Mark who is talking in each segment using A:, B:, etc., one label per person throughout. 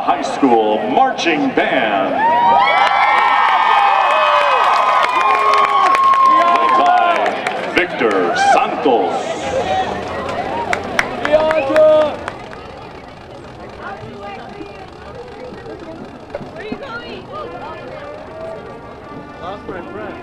A: High School Marching Band. Led by Victor Santos.
B: Lost my friend.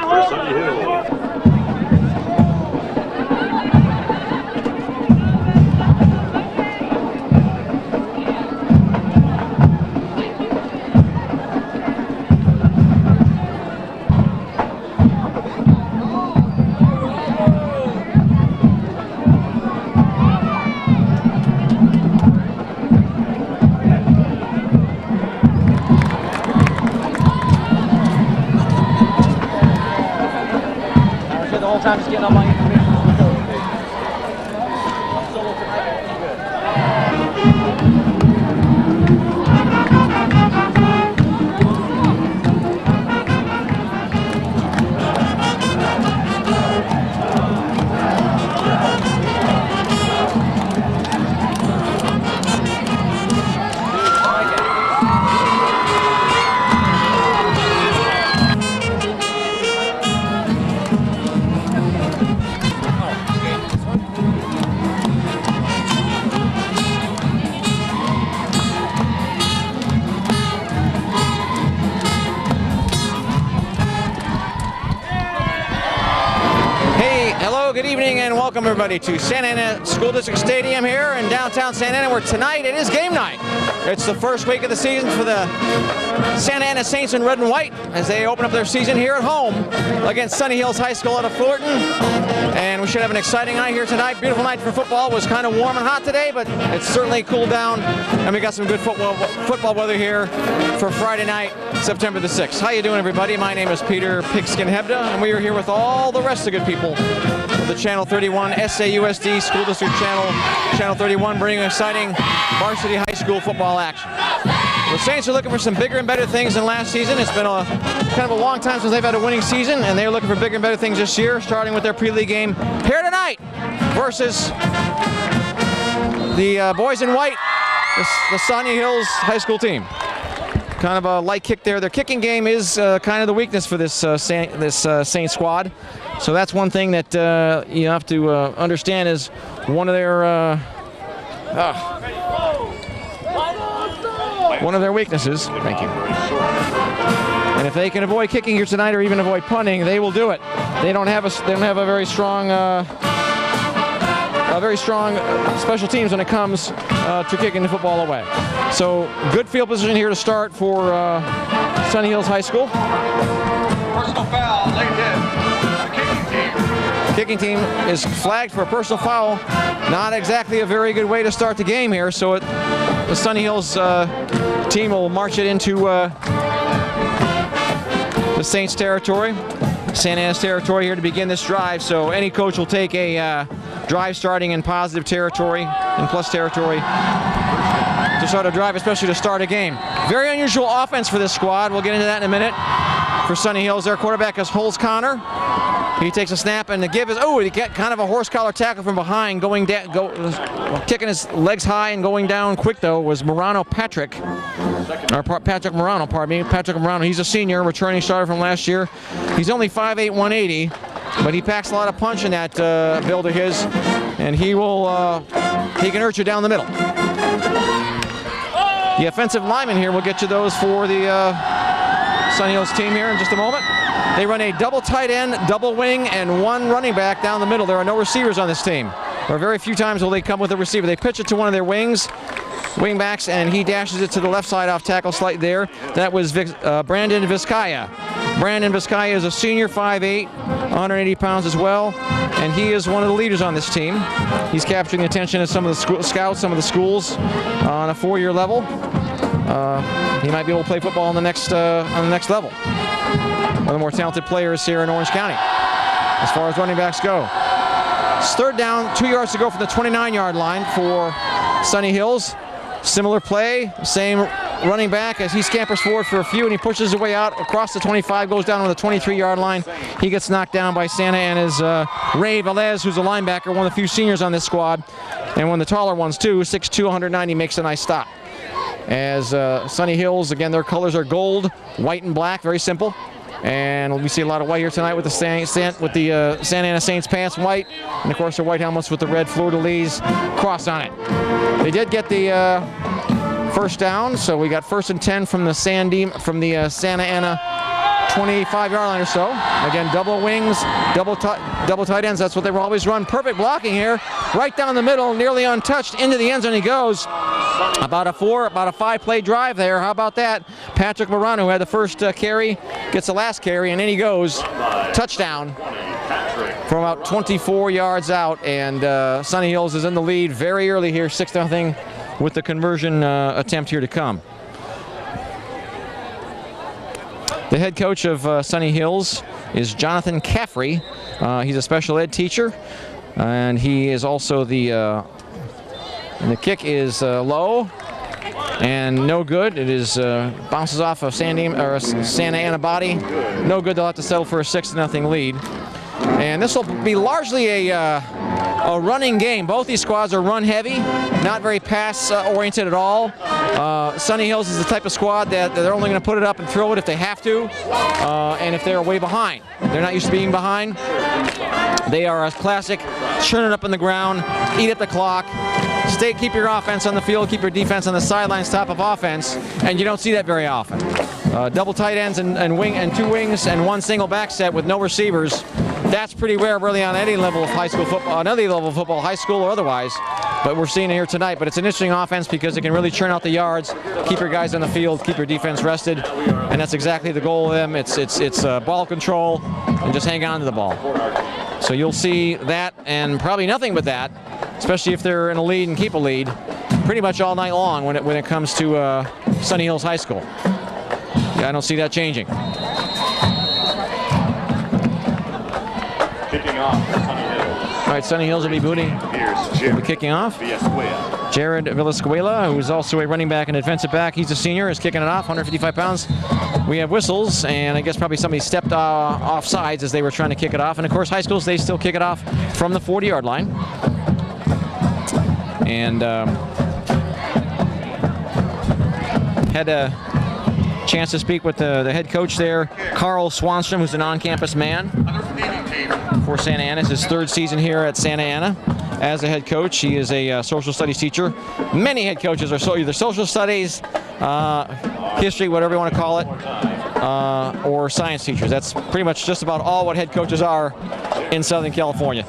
A: For Sunny Hill.
B: The whole time just getting all my information on the coach page. I'm solo tonight, it's good. Hello, good evening, and welcome everybody to Santa Ana School District Stadium here in downtown Santa Ana, where tonight it is game night. It's the first week of the season for the Santa Ana Saints in red and white as they open up their season here at home against Sunny Hills High School out of Fullerton. And we should have an exciting night here tonight. Beautiful night for football. It was kind of warm and hot today, but it's certainly cooled down, and we got some good football weather here for Friday night, September the 6th. How you doing, everybody? My name is Peter Pigskin Hebda, and we are here with all the rest of the good people of the Channel 31 SAUSD School District Channel 31, bringing exciting varsity high school football action. The Saints are looking for some bigger and better things than last season. It's been kind of a long time since they've had a winning season, and they're looking for bigger and better things this year, starting with their pre-league game here tonight versus the boys in white, the Sunny Hills High School team. Kind of a light kick there. Their kicking game is kind of the weakness for this Saints squad. So that's one thing that you have to understand is one of their weaknesses. Thank you. And if they can avoid kicking here tonight, or even avoid punting, they will do it. They don't have a very strong special teams when it comes to kicking the football away. So good field position here to start for Sunny Hills High School.
C: Personal foul, late hit.
B: Kicking team is flagged for a personal foul. Not exactly a very good way to start the game here. So the Sunny Hills team will march it into the Saints territory, Santa Ana's territory here to begin this drive. So any coach will take a drive starting in positive territory, in plus territory, to start a drive, especially to start a game. Very unusual offense for this squad. We'll get into that in a minute. For Sunny Hills, their quarterback is Holz Connor. He takes a snap, and the give is, he got kind of a horse collar tackle from behind, kicking his legs high and going down quick, though, was Patrick Morano, pardon me. Patrick Morano, he's a senior, returning starter from last year. He's only 5'8", 180, but he packs a lot of punch in that build of his, and he can hurt you down the middle. The offensive linemen here, we'll get you those for the Sunny Hills team here in just a moment. They run a double tight end, double wing, and one running back down the middle. There are no receivers on this team. There are very few times will they come with a receiver. They pitch it to one of their wing backs, and he dashes it to the left side off tackle slightly there. That was Brandon Vizcaya. Brandon Vizcaya is a senior, 5'8", 180 pounds as well, and he is one of the leaders on this team. He's capturing the attention of some of the scouts, some of the schools on a 4-year level. He might be able to play football on the next level. One of the more talented players here in Orange County as far as running backs go. It's third down, 2 yards to go from the 29-yard line for Sunny Hills. Similar play, same running back as he scampers forward for a few, and he pushes his way out across the 25, goes down on the 23-yard line. He gets knocked down by Santa Ana's Ray Velez, who's a linebacker, one of the few seniors on this squad, and one of the taller ones too, 6'2", 190, makes a nice stop. As Sunny Hills, again, their colors are gold, white, and black, very simple. And we see a lot of white here tonight with the Santa Ana Saints pants white, and of course the white helmets with the red fleur-de-lis cross on it. They did get the first down, so we got 1st and 10 from the Santa Ana 25-yard line or so. Again, double wings, double tight ends. That's what they will always run. Perfect blocking here, right down the middle, nearly untouched. Into the end zone he goes. About a 5-play drive there. How about that? Patrick Morano, who had the first carry, gets the last carry, and in he goes. Touchdown from about 24 yards out, and Sunny Hills is in the lead very early here, 6-0, with the conversion attempt here to come. The head coach of Sunny Hills is Jonathan Caffrey. He's a special ed teacher, and he is also the kick is low and no good. It is bounces off of Santa Ana body. No good. They'll have to settle for a 6-0 lead. And this will be largely a running game. Both these squads are run heavy, not very pass oriented at all. Sunny Hills is the type of squad that they're only going to put it up and throw it if they have to, and if they're way behind. They're not used to being behind. They are a classic churn it up in the ground, eat up the clock, keep your offense on the field, keep your defense on the sidelines, top of offense, and you don't see that very often. Double tight ends and two wings and one single back set with no receivers That's pretty rare really on any level of high school football, on any level of football, high school or otherwise. But we're seeing it here tonight. But it's an interesting offense because it can really churn out the yards, keep your guys on the field, keep your defense rested, and that's exactly the goal of them. It's ball control and just hang on to the ball. So you'll see that and probably nothing but that, especially if they're in a lead and keep a lead, pretty much all night long when it comes to Sunny Hills High School. Yeah, I don't see that changing.
A: Kicking off for Sunny Hills.
B: All right, Sunny Hills will be booting. Will be kicking off. Jared Villasquela, who's also a running back and a defensive back. He's a senior, is kicking it off, 155 pounds. We have whistles, and I guess probably somebody stepped off sides as they were trying to kick it off. And of course, high schools, they still kick it off from the 40-yard line. And had a chance to speak with the head coach there, Carl Swanstrom, who's an on-campus man for Santa Ana. It's his third season here at Santa Ana as a head coach. He is a social studies teacher. Many head coaches are either social studies, history, whatever you want to call it, or science teachers. That's pretty much just about all what head coaches are in Southern California.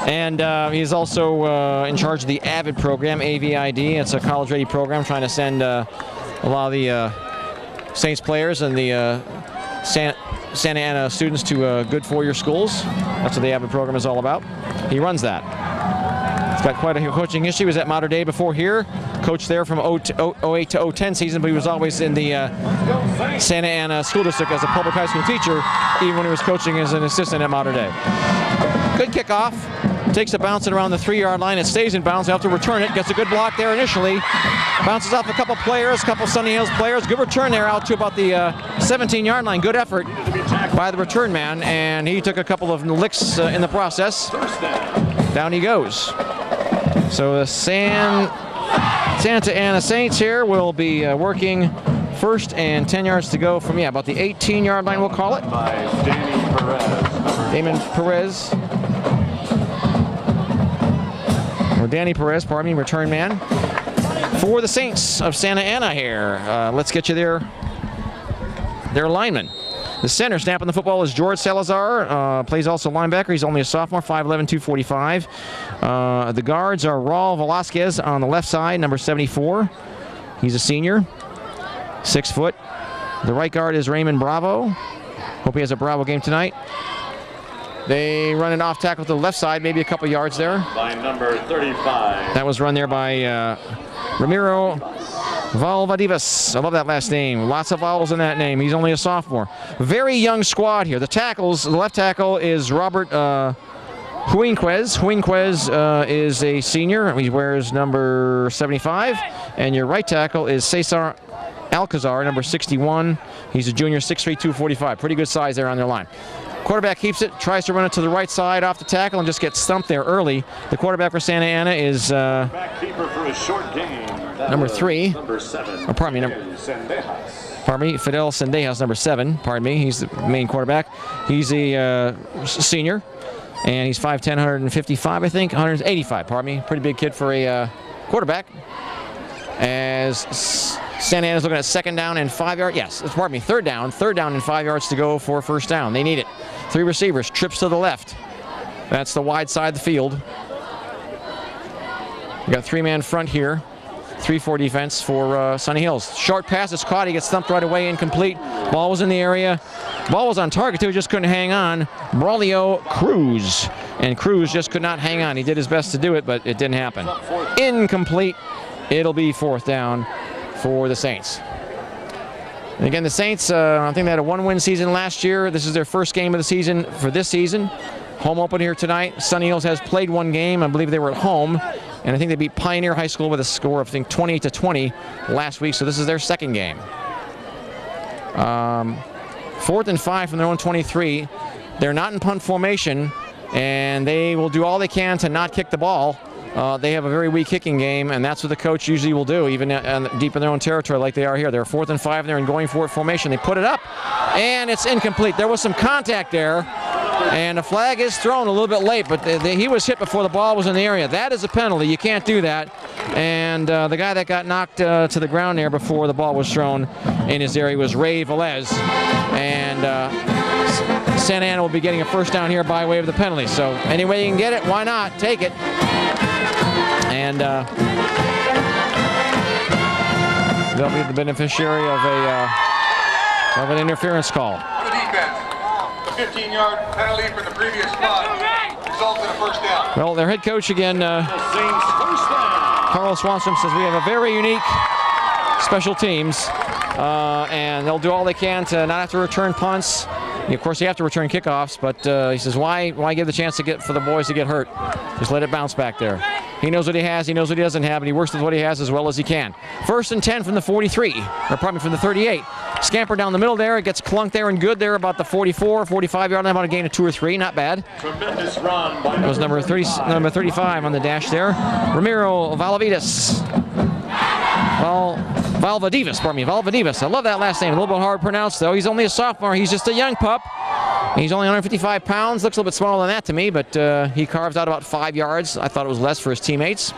B: And he's also in charge of the AVID program, AVID. It's a college-ready program trying to send a lot of the Saints players and the Santa Ana students to good four-year schools. That's what the AVID program is all about. He runs that. He's got quite a coaching history. He was at Mater Dei before here. Coached there from 08 to 010 season, but he was always in the Santa Ana School District as a public high school teacher, even when he was coaching as an assistant at Mater Dei. Good kickoff. Takes a bouncing around the 3-yard line. It stays in bounds. They have to return it. Gets a good block there initially. Bounces off a couple players, a couple Sunny Hills players. Good return there out to about the 17-yard line. Good effort by the return man, and he took a couple of licks in the process. Down he goes. So the Santa Ana Saints here will be working first and 10 yards to go from, about the 18-yard line, we'll call it.
A: By
B: Damon Perez. Or Danny Perez, pardon me, return man. For the Saints of Santa Ana here. Let's get you their lineman. The center snapping the football is George Salazar. Plays also linebacker. He's only a sophomore, 5'11", 245. The guards are Raul Velasquez on the left side, number 74. He's a senior, 6 foot. The right guard is Raymond Bravo. Hope he has a Bravo game tonight. They run an off tackle to the left side, maybe a couple yards there.
A: By number 35.
B: That was run there by Ramiro Valvadivas. I love that last name. Lots of vowels in that name. He's only a sophomore. Very young squad here. The tackles, the left tackle is Robert Huinquez. Huinquez is a senior. He wears number 75. And your right tackle is Cesar Alcazar, number 61. He's a junior, 6'3", 245. Pretty good size there on their line. Quarterback keeps it, tries to run it to the right side off the tackle and just gets stumped there early. The quarterback for Santa Ana is
A: backkeeper for a short game.
B: number 3.
A: Number 7.
B: Oh, pardon me, Fidel Sendejas, number 7. Pardon me, he's the main quarterback. He's a senior, and he's 5'10", 155, I think, 185. Pardon me, pretty big kid for a quarterback. As Santa Ana's looking at second down and 5 yards. Yes, pardon me, third down and 5 yards to go for first down. They need it. 3 receivers, trips to the left. That's the wide side of the field. We got 3-man front here. 3-4 defense for Sunny Hills. Short pass is caught. He gets thumped right away, incomplete. Ball was in the area. Ball was on target too, just couldn't hang on. Braulio Cruz. And Cruz just could not hang on. He did his best to do it, but it didn't happen. Incomplete. It'll be fourth down for the Saints. And again, the Saints, I think they had a 1-win season last year. This is their first game of the season for this season. Home open here tonight. Sunny Hills has played 1 game. I believe they were at home. And I think they beat Pioneer High School with a score of, I think, 28-20 last week. So this is their second game. 4th and 5 from their own 23. They're not in punt formation, and they will do all they can to not kick the ball. They have a very weak kicking game, and that's what the coach usually will do, even deep in their own territory like they are here. They're 4th and 5, and they're in going for it formation. They put it up, and it's incomplete. There was some contact there, and a flag is thrown a little bit late, but he was hit before the ball was in the area. That is a penalty. You can't do that. And the guy that got knocked to the ground there before the ball was thrown in his area was Ray Velez. And Santa Ana will be getting a first down here by way of the penalty. So any way you can get it, why not? Take it. And they'll be the beneficiary of an interference call.
C: For the defense, a 15-yard penalty for the previous spot results in a first down.
B: Well, their head coach again, Carl Swanstrom, says we have a very unique special teams, and they'll do all they can to not have to return punts. Of course, you have to return kickoffs, but he says, why give the chance for the boys to get hurt? Just let it bounce back there. He knows what he has, he knows what he doesn't have, and he works with what he has as well as he can. 1st and 10 from the 43, or probably from the 38. Scamper down the middle there, it gets clunked there and good there about the 44, 45-yard line, about a gain of 2 or 3, not bad.
A: Tremendous run by
B: That was number 35 on the dash there. Ramiro Valvadivas. Valvadivas. I love that last name. A little bit hard to pronounce, though. He's only a sophomore. He's just a young pup. He's only 155 pounds. Looks a little bit smaller than that to me, but he carves out about 5 yards. I thought it was less for his teammates.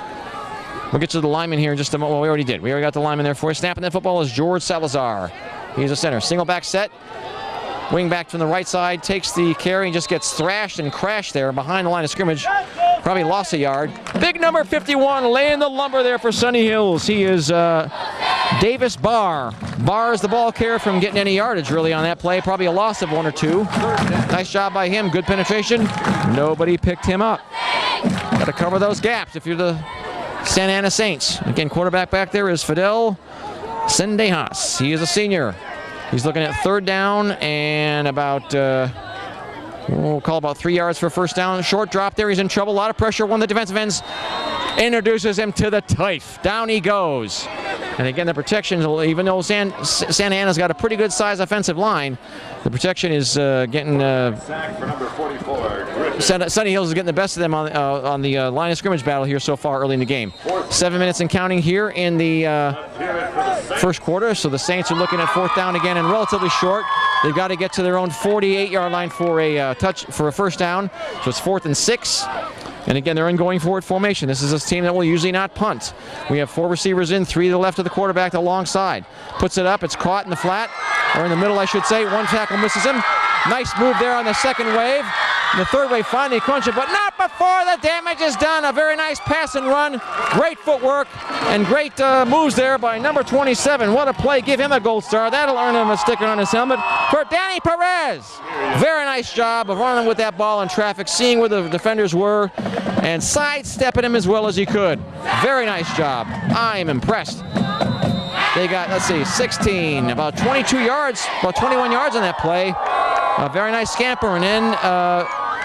B: We'll get to the lineman here in just a moment. Well, we already did. We already got the lineman there for you. Snapping that football is George Salazar. He's a center. Single back set. Wing back from the right side. Takes the carry and just gets thrashed and crashed there behind the line of scrimmage. Probably lost a yard. Big number 51 laying the lumber there for Sunny Hills. He is Davis Barr. Bars the ball carrier from getting any yardage really on that play. Probably a loss of 1 or 2. Nice job by him. Good penetration. Nobody picked him up. Got to cover those gaps if you're the Santa Ana Saints. Again, quarterback back there is Fidel Sendejas. He is a senior. He's looking at 3rd down and about, we'll call about 3 yards for first down. Short drop there. He's in trouble. A lot of pressure. One of the defensive ends introduces him to the turf. Down he goes. And again, the protection, even though Santa Ana's got a pretty good size offensive line, the protection is getting.
A: sack for number 44.
B: Sunny Hills is getting the best of them on the line of scrimmage battle here so far early in the game. 7 minutes and counting here in the first quarter. So the Saints are looking at 4th down again and relatively short. They've got to get to their own 48-yard line for a first down. So it's 4th and 6. And again, they're in going forward formation. This is a team that will usually not punt. We have 4 receivers in, 3 to the left of the quarterback, the long side. Puts it up, it's caught in the flat, or in the middle, I should say. 1 tackle misses him. Nice move there on the 2nd wave. The 3rd wave finally crunches, but not before the damage is done. A very nice pass and run. Great footwork and great moves there by number 27. What a play. Give him a gold star. That'll earn him a sticker on his helmet. For Danny Perez. Very nice job of running with that ball in traffic, seeing where the defenders were, and sidestepping him as well as he could. Very nice job. I am impressed. They got, let's see, 16, about 22 yards, about 21 yards on that play. A very nice scamper, and then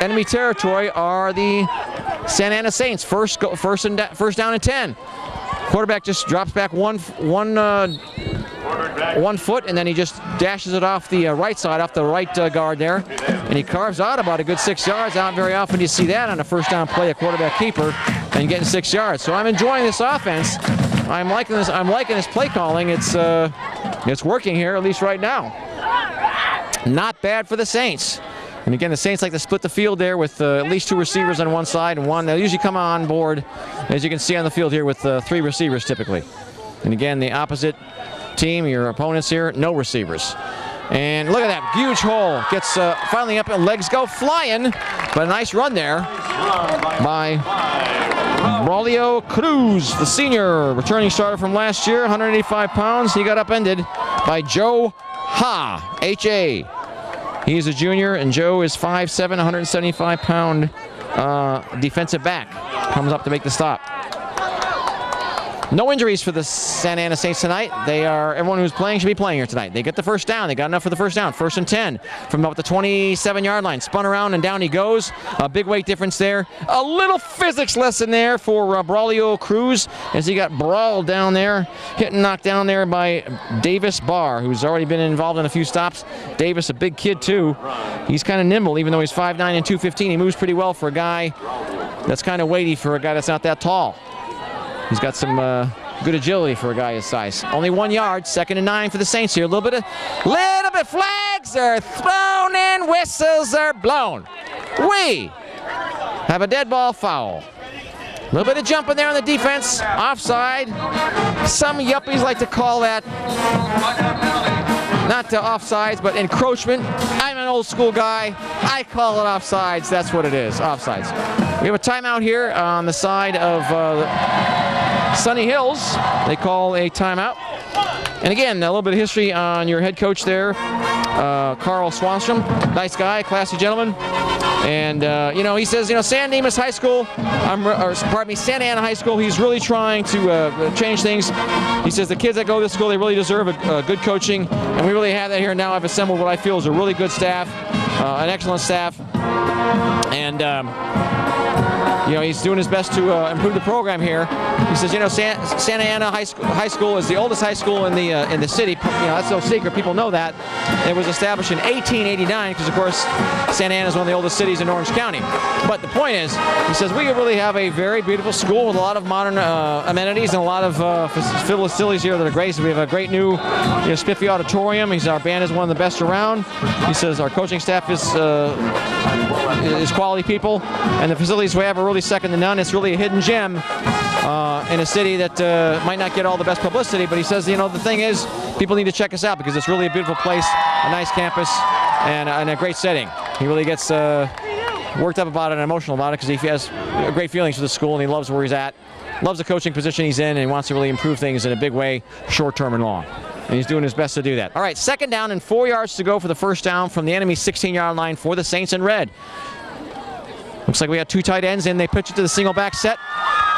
B: enemy territory are the Santa Ana Saints. First down and 10. Quarterback just drops back one foot, and then he just dashes it off the right side, off the right guard there, and he carves out about a good 6 yards. Not very often you see that on a first down play, a quarterback keeper, and getting 6 yards. So I'm enjoying this offense. I'm liking this. I'm liking this play calling. It's working here, at least right now. Not bad for the Saints. And again, the Saints like to split the field there with at least 2 receivers on one side and one. They'll usually come on board, as you can see on the field here, with 3 receivers typically. And again, the opposite team, your opponents here, no receivers. And look at that huge hole. Gets finally up and legs go flying, but a nice run there by Braulio Cruz, the senior returning starter from last year, 185 pounds. He got upended by Joe Ha, H-A. He's a junior, and Joe is 5'7", 175-pound defensive back. Comes up to make the stop. No injuries for the Santa Ana Saints tonight. Everyone who's playing should be playing here tonight. They get the first down. They got enough for the first down. 1st and 10 from about the 27-yard line. Spun around and down he goes. A big weight difference there. A little physics lesson there for Braulio Cruz as he got brawled down there. Hit and knocked down there by Davis Barr, who's already been involved in a few stops. Davis, a big kid too. He's kind of nimble, even though he's 5'9" and 215. He moves pretty well for a guy that's kind of weighty for a guy that's not that tall. He's got some good agility for a guy his size. Only 1 yard, 2nd and 9 for the Saints here. A little bit flags are thrown in, whistles are blown. We have a dead ball foul. A little bit of jumping there on the defense, offside. Some yuppies like to call that not offsides, but encroachment. I'm an old school guy. I call it offsides. That's what it is, offsides. We have a timeout here on the side of Sunny Hills. They call a timeout. And again, a little bit of history on your head coach there, Carl Swanstrom. Nice guy, classy gentleman. And, you know, he says, you know, San Dimas High School, Santa Ana High School, he's really trying to change things. He says the kids that go to this school, they really deserve a good coaching. And we really have that here now. I've assembled what I feel is a really good staff, an excellent staff. And, you know, he's doing his best to improve the program here. He says, you know, Santa Ana High School is the oldest high school in the city. You know, that's no secret. People know that. It was established in 1889 because, of course, Santa Ana is one of the oldest cities in Orange County. But the point is, he says, we really have a very beautiful school with a lot of modern amenities and a lot of facilities here that are great. So we have a great new, you know, spiffy auditorium. Our band is one of the best around. He says our coaching staff is quality people, and the facilities we have are really second to none. It's really a hidden gem in a city that might not get all the best publicity, but he says, you know, the thing is, people need to check us out because it's really a beautiful place, a nice campus, and a great setting. He really gets worked up about it and emotional about it because he has great feelings for the school and he loves where he's at, loves the coaching position he's in, and he wants to really improve things in a big way, short term and long. And he's doing his best to do that. All right, 2nd down and 4 yards to go for the first down from the enemy 16-yard line for the Saints in red. Looks like we got 2 tight ends in. They pitch it to the single back set.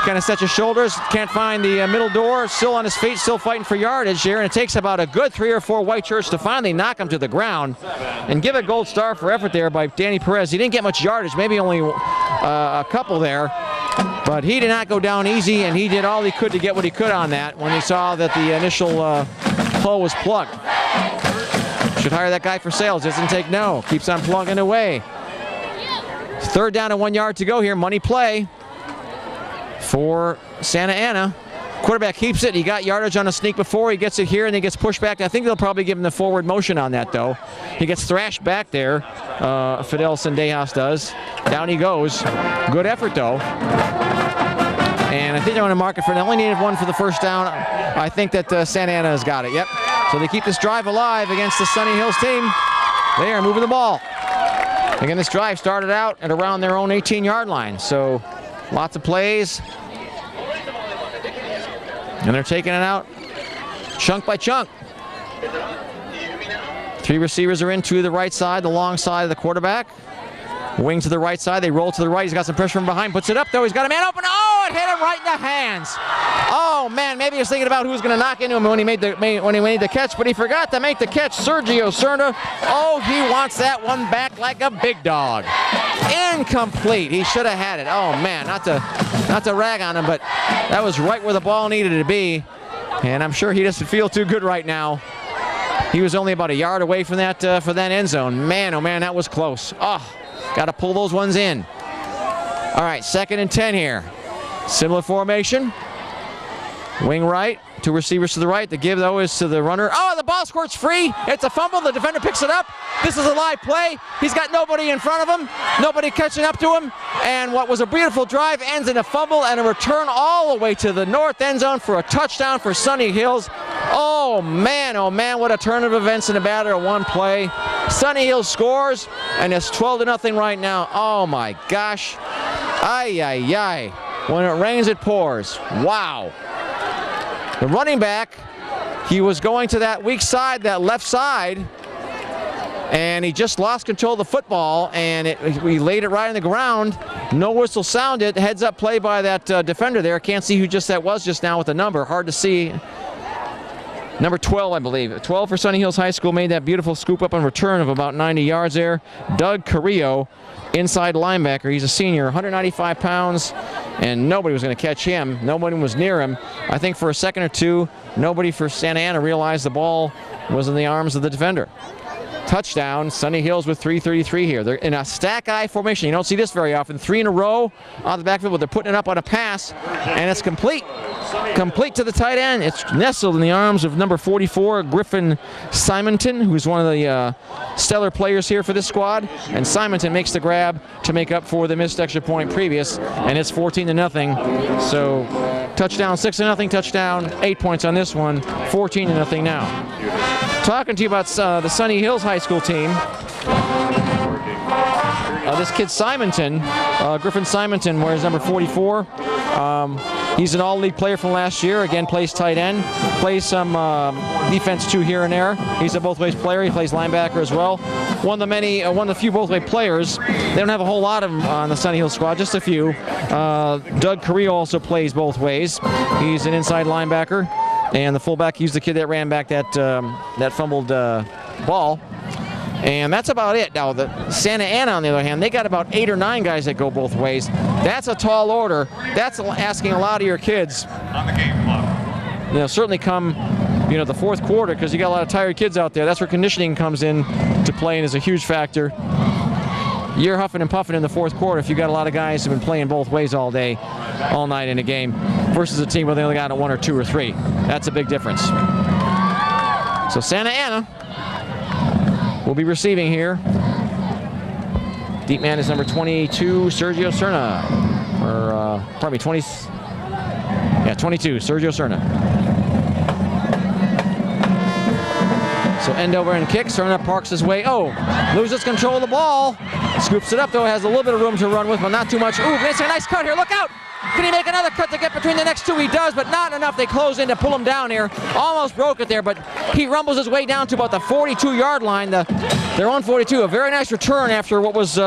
B: Kind of sets his shoulders. Can't find the middle door. Still on his feet. Still fighting for yardage here. And it takes about a good 3 or 4 white shirts to finally knock him to the ground. And give a gold star for effort there by Danny Perez. He didn't get much yardage. Maybe only a couple there. But he did not go down easy. And he did all he could to get what he could on that when he saw that the initial hole was plugged. Should hire that guy for sales. Doesn't take no. Keeps on plugging away. 3rd down and 1 yard to go here. Money play for Santa Ana. Quarterback keeps it. He got yardage on a sneak before. He gets it here and he gets pushed back. I think they'll probably give him the forward motion on that, though. He gets thrashed back there. Fidel Sendejas does. Down he goes. Good effort, though. And I think they're going to mark it for. They only needed 1 for the first down. I think that Santa Ana has got it. Yep. So they keep this drive alive against the Sunny Hills team. They are moving the ball. Again, this drive started out at around their own 18-yard line, so lots of plays. And they're taking it out chunk by chunk. 3 receivers are in, 2 to the right side, the long side of the quarterback. Wing to the right side, they roll to the right. He's got some pressure from behind, puts it up though. He's got a man open. Oh, it hit him right in the hands. Oh man, maybe he was thinking about who was going to knock into him when he made the catch, but he forgot to make the catch. Sergio Cerna. Oh, he wants that one back like a big dog. Incomplete. He should have had it. Oh man, not to rag on him, but that was right where the ball needed to be. And I'm sure he doesn't feel too good right now. He was only about a yard away from that for that end zone. Man, oh man, that was close. Oh. Got to pull those ones in. All right, 2nd and 10 here. Similar formation. Wing right, 2 receivers to the right. The give, though, is to the runner. Oh, the ball squirts free. It's a fumble. The defender picks it up. This is a live play. He's got nobody in front of him, nobody catching up to him. And what was a beautiful drive ends in a fumble and a return all the way to the north end zone for a touchdown for Sunny Hills. Oh, man, what a turn of events in a matter of 1 play. Sunny Hills scores, and it's 12-0 right now. Oh, my gosh. Ay, ay, ay. When it rains, it pours. Wow. The running back, he was going to that weak side, that left side, and he just lost control of the football, and we laid it right on the ground. No whistle sounded. Heads up play by that defender there. Can't see who that was just now with the number. Hard to see. Number 12, I believe. 12 for Sunny Hills High School made that beautiful scoop up on return of about 90 yards there. Doug Carrillo, inside linebacker. He's a senior, 195 pounds, and nobody was going to catch him. Nobody was near him. I think for a second or two, nobody for Santa Ana realized the ball was in the arms of the defender. Touchdown, Sunny Hills with 3:33 here. They're in a stack eye formation. You don't see this very often. 3 in a row on the backfield, but they're putting it up on a pass, and it's complete. Complete to the tight end. It's nestled in the arms of number 44, Griffin Simonton, who's one of the stellar players here for this squad. And Simonton makes the grab to make up for the missed extra point previous, and it's 14-0. So touchdown, 6-0 touchdown, 8 points on this one, 14-0 now. talking to you about the Sunny Hills High School team. This kid Simonton, Griffin Simonton, wears number 44. He's an all-league player from last year. Again, plays tight end, plays some defense too here and there. He's a both-ways player. He plays linebacker as well. One of the few both-way players. They don't have a whole lot of them on the Sunny Hills squad, just a few. Doug Carrillo also plays both ways. He's an inside linebacker, and the fullback, he's the kid that ran back that fumbled ball. And that's about it. Now, the Santa Ana, on the other hand, they got about 8 or 9 guys that go both ways. That's a tall order. That's asking a lot of your kids.
C: On the game clock.
B: Certainly come, the fourth quarter, because you got a lot of tired kids out there. That's where conditioning comes in to play and is a huge factor. You're huffing and puffing in the fourth quarter if you got a lot of guys who've been playing both ways all day, all night in a game, versus a team where they only got 1 or 2 or 3. That's a big difference. So Santa Ana will be receiving here. Deep man is number 22, Sergio Serna. Or, pardon me, 22, Sergio Serna. So end over and kick. Serna parks his way. Oh, loses control of the ball. Scoops it up, though. Has a little bit of room to run with, but not too much. Ooh, it's a nice cut here. Look out! Can he make another cut to get between the next two? He does, but not enough. They close in to pull him down here. Almost broke it there, but he rumbles his way down to about the 42-yard line. They're on 42. A very nice return after what was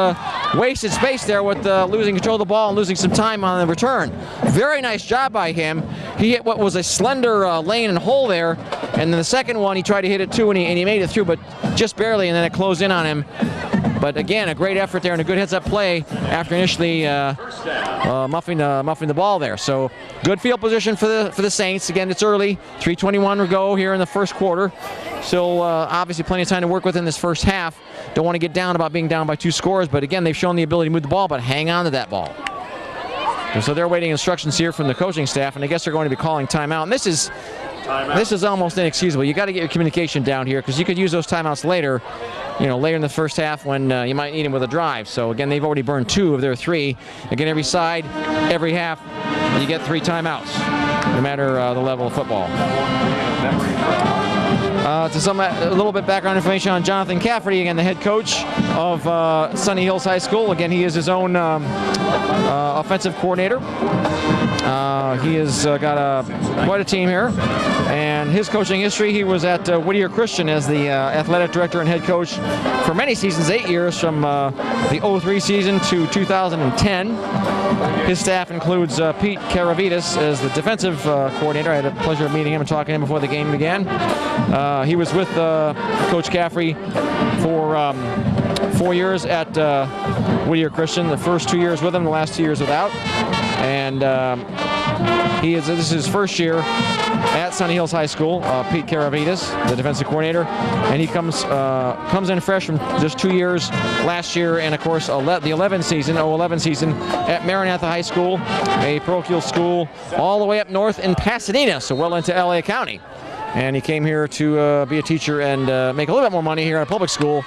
B: wasted space there with losing control of the ball and losing some time on the return. Very nice job by him. He hit what was a slender lane and hole there, and then the second one he tried to hit it too, and he made it through, but just barely, and then it closed in on him. But again, a great effort there and a good heads-up play after initially muffing the ball there. So good field position for the Saints. Again, it's early, 3:21 to go here in the first quarter. Still, obviously, plenty of time to work with in this first half. Don't want to get down about being down by 2 scores, but again, they've shown the ability to move the ball, but hang on to that ball. And so they're waiting instructions here from the coaching staff, and I guess they're going to be calling timeout. And this is almost inexcusable. You got to get your communication down here because you could use those timeouts later. Later in the first half when you might need them with a drive. So again, they've already burned 2 of their 3. Again, every side, every half, you get 3 timeouts, no matter the level of football. A little bit background information on Jonathan Cafferty, again, the head coach of Sunny Hills High School. Again, he is his own offensive coordinator. He has got quite a team here. And his coaching history, he was at Whittier Christian as the athletic director and head coach for many seasons, 8 years, from the 03 season to 2010. His staff includes Pete Karavitas as the defensive coordinator. I had the pleasure of meeting him and talking to him before the game began. He was with Coach Caffrey for 4 years at Whittier Christian. The first 2 years with him, the last 2 years without. And this is his first year at Sunny Hills High School. Pete Karavitas, the defensive coordinator, and he comes in fresh from just 2 years last year, and of course the 11 season at Maranatha High School, a parochial school all the way up north in Pasadena, so well into LA County. And he came here to be a teacher and make a little bit more money here at a public school,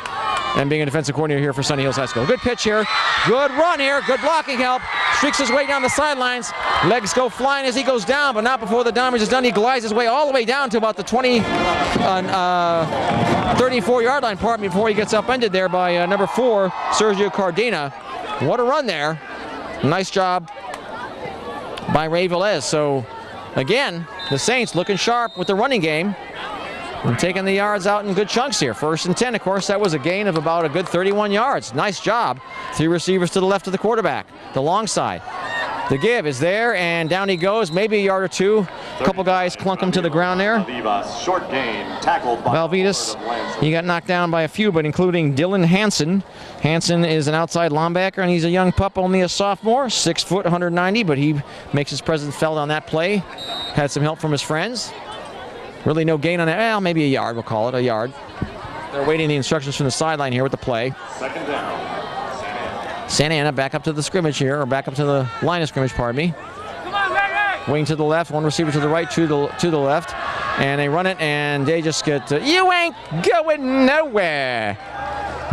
B: and being a defensive coordinator here for Sunny Hills High School. Good pitch here, good run here, good blocking help. Streaks his way down the sidelines. Legs go flying as he goes down, but not before the damage is done. He glides his way all the way down to about the 34-yard line, before he gets upended there by number 4, Sergio Cardina. What a run there. Nice job by Ray Velez. So, again, the Saints looking sharp with the running game and taking the yards out in good chunks here. 1st and 10, of course, that was a gain of about a good 31 yards. Nice job. 3 receivers to the left of the quarterback, the long side. The give is there, and down he goes, maybe a yard or 2. A couple guys clunk him to the ground there.
A: Short gain, tackled by
B: Valvitas, he got knocked down by a few, but including Dylan Hansen. Hansen is an outside linebacker, and he's a young pup, only a sophomore, 6 foot, 190, but he makes his presence felt on that play. Had some help from his friends. Really no gain on that. Well, maybe a yard, we'll call it a yard. They're waiting the instructions from the sideline here with the play.
A: 2nd down.
B: Santa Ana back up to the scrimmage here, or back up to the line of scrimmage, pardon me. Wing to the left, 1 receiver to the right, to the left. And they run it, and they just get, you ain't going nowhere.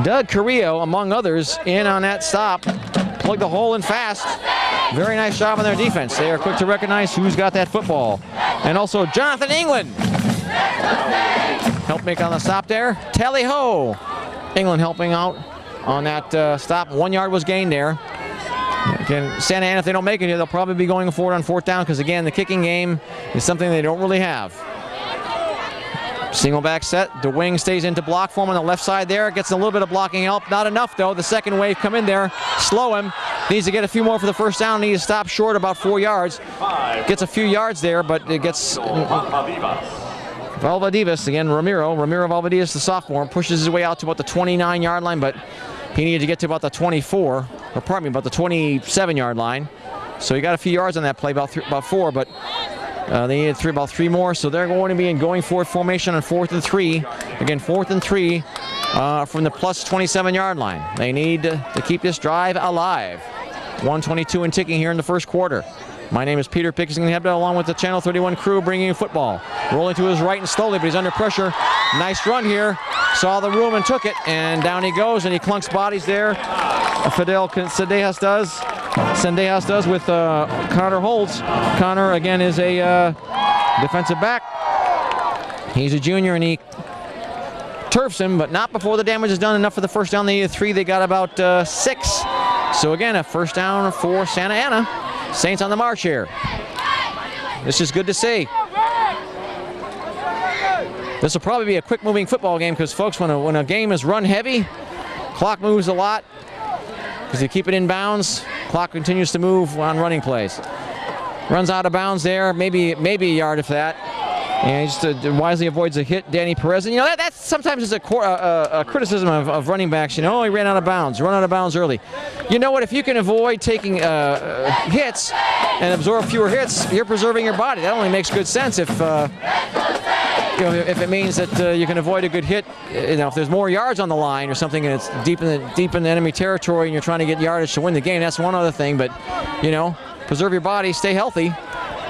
B: Doug Carrillo, among others, in on that stop. Plug the hole in fast. Very nice job on their defense. They are quick to recognize who's got that football. And also Jonathan England Help make on the stop there. Tally ho! England helping out on that stop. 1 yard was gained there. Again, Santa Ana, if they don't make it here, they'll probably be going forward on 4th down because, again, the kicking game is something they don't really have. Single back set. DeWing stays into block form on the left side there. Gets a little bit of blocking help. Not enough, though. The second wave come in there. Slow him. Needs to get a few more for the first down. Needs to stop short about 4 yards. Gets a few yards there, but it gets... Valvadivas, again, Ramiro Valvadivas, the sophomore, pushes his way out to about the 29-yard line, but he needed to get to about the 24, or pardon me, about the 27-yard line. So he got a few yards on that play, about 4, but they needed about 3 more, so they're going to be in going forward formation on 4th and 3. Again, 4th and 3 from the plus 27-yard line. They need to keep this drive alive. 1:22 and ticking here in the first quarter. My name is Peter Pickinghebda, along with the Channel 31 crew, bringing you football. Rolling to his right and slowly, but he's under pressure. Nice run here. Saw the room and took it, and down he goes, and he clunks bodies there. Fidel Sendejas does with Connor Holtz. Connor, again, is a defensive back. He's a junior, and he turfs him, but not before the damage is done. Enough for the first down. They needed 3. They got about 6. So, again, a first down for Santa Ana. Saints on the march here. This is good to see. This will probably be a quick-moving football game because, folks, when a game is run-heavy, clock moves a lot because you keep it in bounds. Clock continues to move on running plays. Runs out of bounds there, maybe a yard if that. And he just wisely avoids a hit, Danny Perez. And, you know, that sometimes is a criticism of running backs. You know, oh, he ran out of bounds, run out of bounds early. You know what? If you can avoid taking hits and absorb fewer hits, you're preserving your body. That only makes good sense if if it means that you can avoid a good hit. You know, if there's more yards on the line or something, and it's deep in the enemy territory, and you're trying to get yardage to win the game, that's one other thing. But, you know, preserve your body, stay healthy.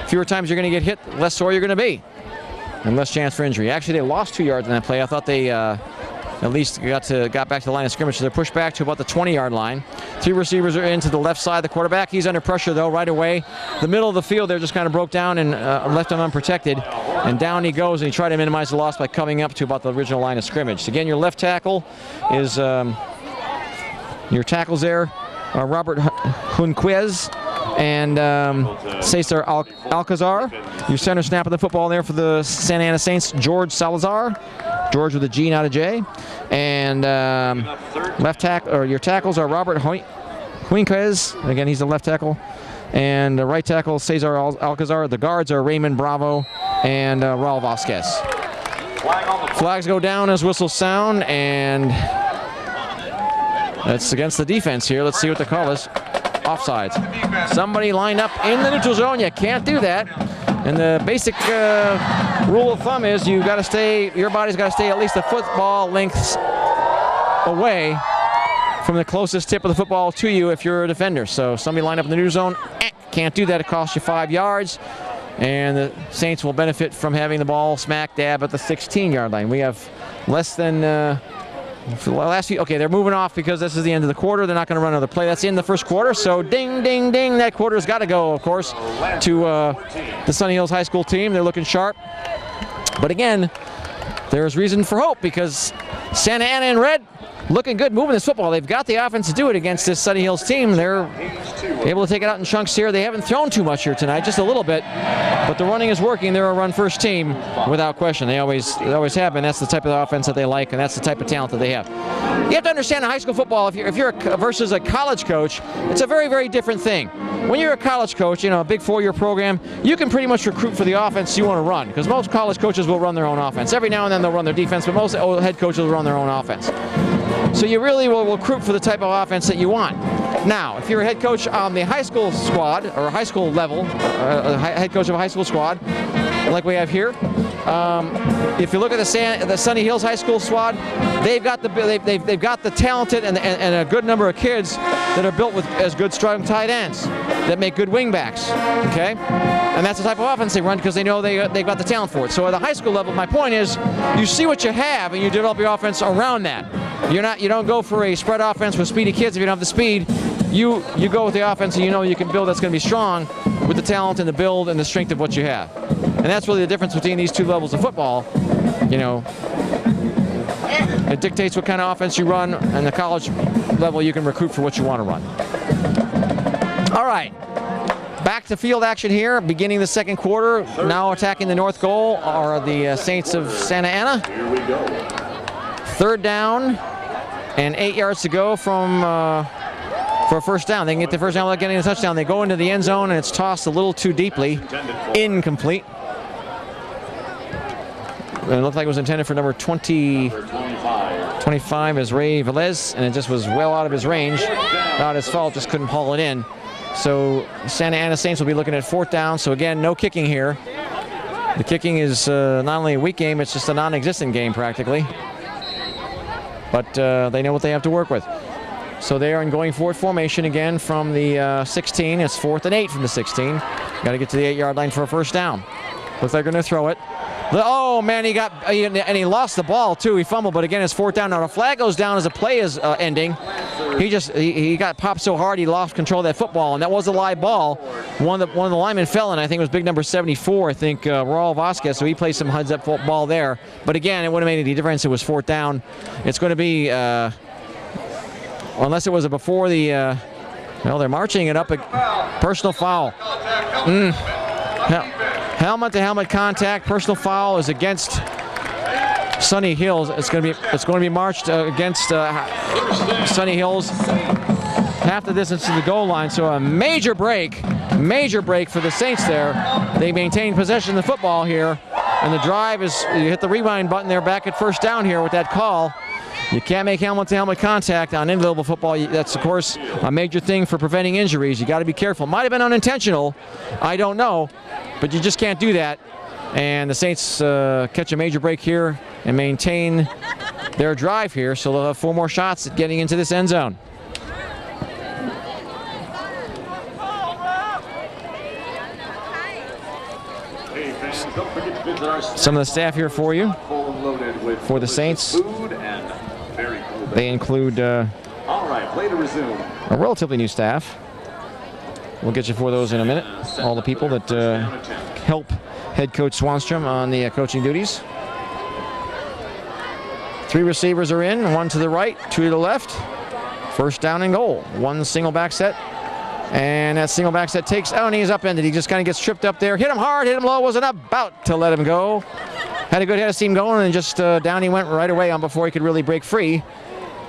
B: Fewer times you're going to get hit, less sore you're going to be. And less chance for injury. Actually, they lost 2 yards in that play. I thought they at least got back to the line of scrimmage. So they're pushed back to about the 20-yard line. 3 receivers are into the left side of the quarterback. He's under pressure, though, right away. The middle of the field there just kind of broke down and left him unprotected. And down he goes, and he tried to minimize the loss by coming up to about the original line of scrimmage. So again, your left tackle is your tackles there are Robert Junquez and Cesar Alcazar. Your center snap of the football there for the Santa Ana Saints, George Salazar. George with a G, not a J. And your tackles are Robert Junquez. Again, he's the left tackle. And the right tackle, Cesar Alcazar. The guards are Raymond Bravo and Raul Vasquez. Flags go down as whistles sound, and that's against the defense here. Let's see what the call is. Offsides. Somebody lined up in the neutral zone. You can't do that. And the basic rule of thumb is your body's got to stay at least a football lengths away from the closest tip of the football to you if you're a defender. So somebody lined up in the neutral zone, can't do that. It costs you 5 yards. And the Saints will benefit from having the ball smack dab at the 16-yard line. We have less than for the last few. Okay, they're moving off because this is the end of the quarter. They're not going to run another play. That's in the first quarter. So ding, ding, ding. That quarter's got to go, of course, to the Sunny Hills High School team. They're looking sharp. But again, there's reason for hope because Santa Ana in red looking good, moving this football. They've got the offense to do it against this Sunny Hills team. They're able to take it out in chunks here. They haven't thrown too much here tonight, just a little bit. But the running is working. They're a run-first team without question. They always have been. That's the type of offense that they like, and that's the type of talent that they have. You have to understand in high school football, if you're versus a college coach, it's a very, very different thing. When you're a college coach, you know, a big 4-year program, you can pretty much recruit for the offense you want to run because most college coaches will run their own offense. Every now and then they'll run their defense, but most head coaches will run their own offense. So you really will recruit for the type of offense that you want. Now, if you're a head coach on the high school squad or a high school level, head coach of a high school squad, like we have here, if you look at the Sunny Hills High School squad, they've got the talented and a good number of kids that are built with as good strong tight ends that make good wing backs. Okay, and that's the type of offense they run because they know they've got the talent for it. So at the high school level, my point is, you see what you have and you develop your offense around that. You don't go for a spread offense with speedy kids if you don't have the speed. You go with the offense and you know you can build that's going to be strong with the talent and the build and the strength of what you have. And that's really the difference between these two levels of football. You know, it dictates what kind of offense you run, and the college level you can recruit for what you want to run. All right, back to field action here, beginning the second quarter. Now attacking the north goal are the Saints of Santa Ana.
A: Here we go.
B: Third down and 8 yards to go from for a first down. They can get the first down without getting a touchdown. They go into the end zone and it's tossed a little too deeply. Incomplete. And it looked like it was intended for number 25 is Ray Velez, and it just was well out of his range. Not his fault, just couldn't haul it in. So Santa Ana Saints will be looking at fourth down. So again, no kicking here. The kicking is not only a weak game, it's just a non-existent game practically. But they know what they have to work with. So they are in going forward formation again from the 16. It's 4th and 8 from the 16. Got to get to the 8-yard line for a first down. Looks like they're going to throw it. Oh man, he lost the ball too. He fumbled, but again, it's 4th down. Now the flag goes down as the play is ending. He got popped so hard he lost control of that football, and that was a live ball. One of the linemen fell, and I think it was big number 74. I think Raul Vasquez. So he played some heads-up ball there. But again, it wouldn't have made any difference. It was 4th down. It's going to be unless it was before the. Well, they're marching it up. Personal foul. Helmet-to-helmet contact. Personal foul is against Sunny Hills. It's going to be marched against Sunny Hills half the distance to the goal line. So a major break for the Saints there. They maintain possession of the football here, and the drive is. You hit the rewind button there back at first down here with that call. You can't make helmet-to-helmet contact on in-level football. That's, of course, a major thing for preventing injuries. You got to be careful. Might have been unintentional. I don't know. But you just can't do that. And the Saints catch a major break here and maintain their drive here. So they'll have 4 more shots at getting into this end zone. Some of the staff here for you for the Saints. They include
A: All right, play to resume.
B: a relatively new staff. We'll get you for those in a minute. All the people that help head coach Swanstrom on the coaching duties. 3 receivers are in, 1 to the right, 2 to the left. First down and goal. 1 single back set. And that single back set takes, and he's upended. He just kind of gets tripped up there. Hit him hard, hit him low, wasn't about to let him go. Had a good head of steam going, and just down he went right away on before he could really break free.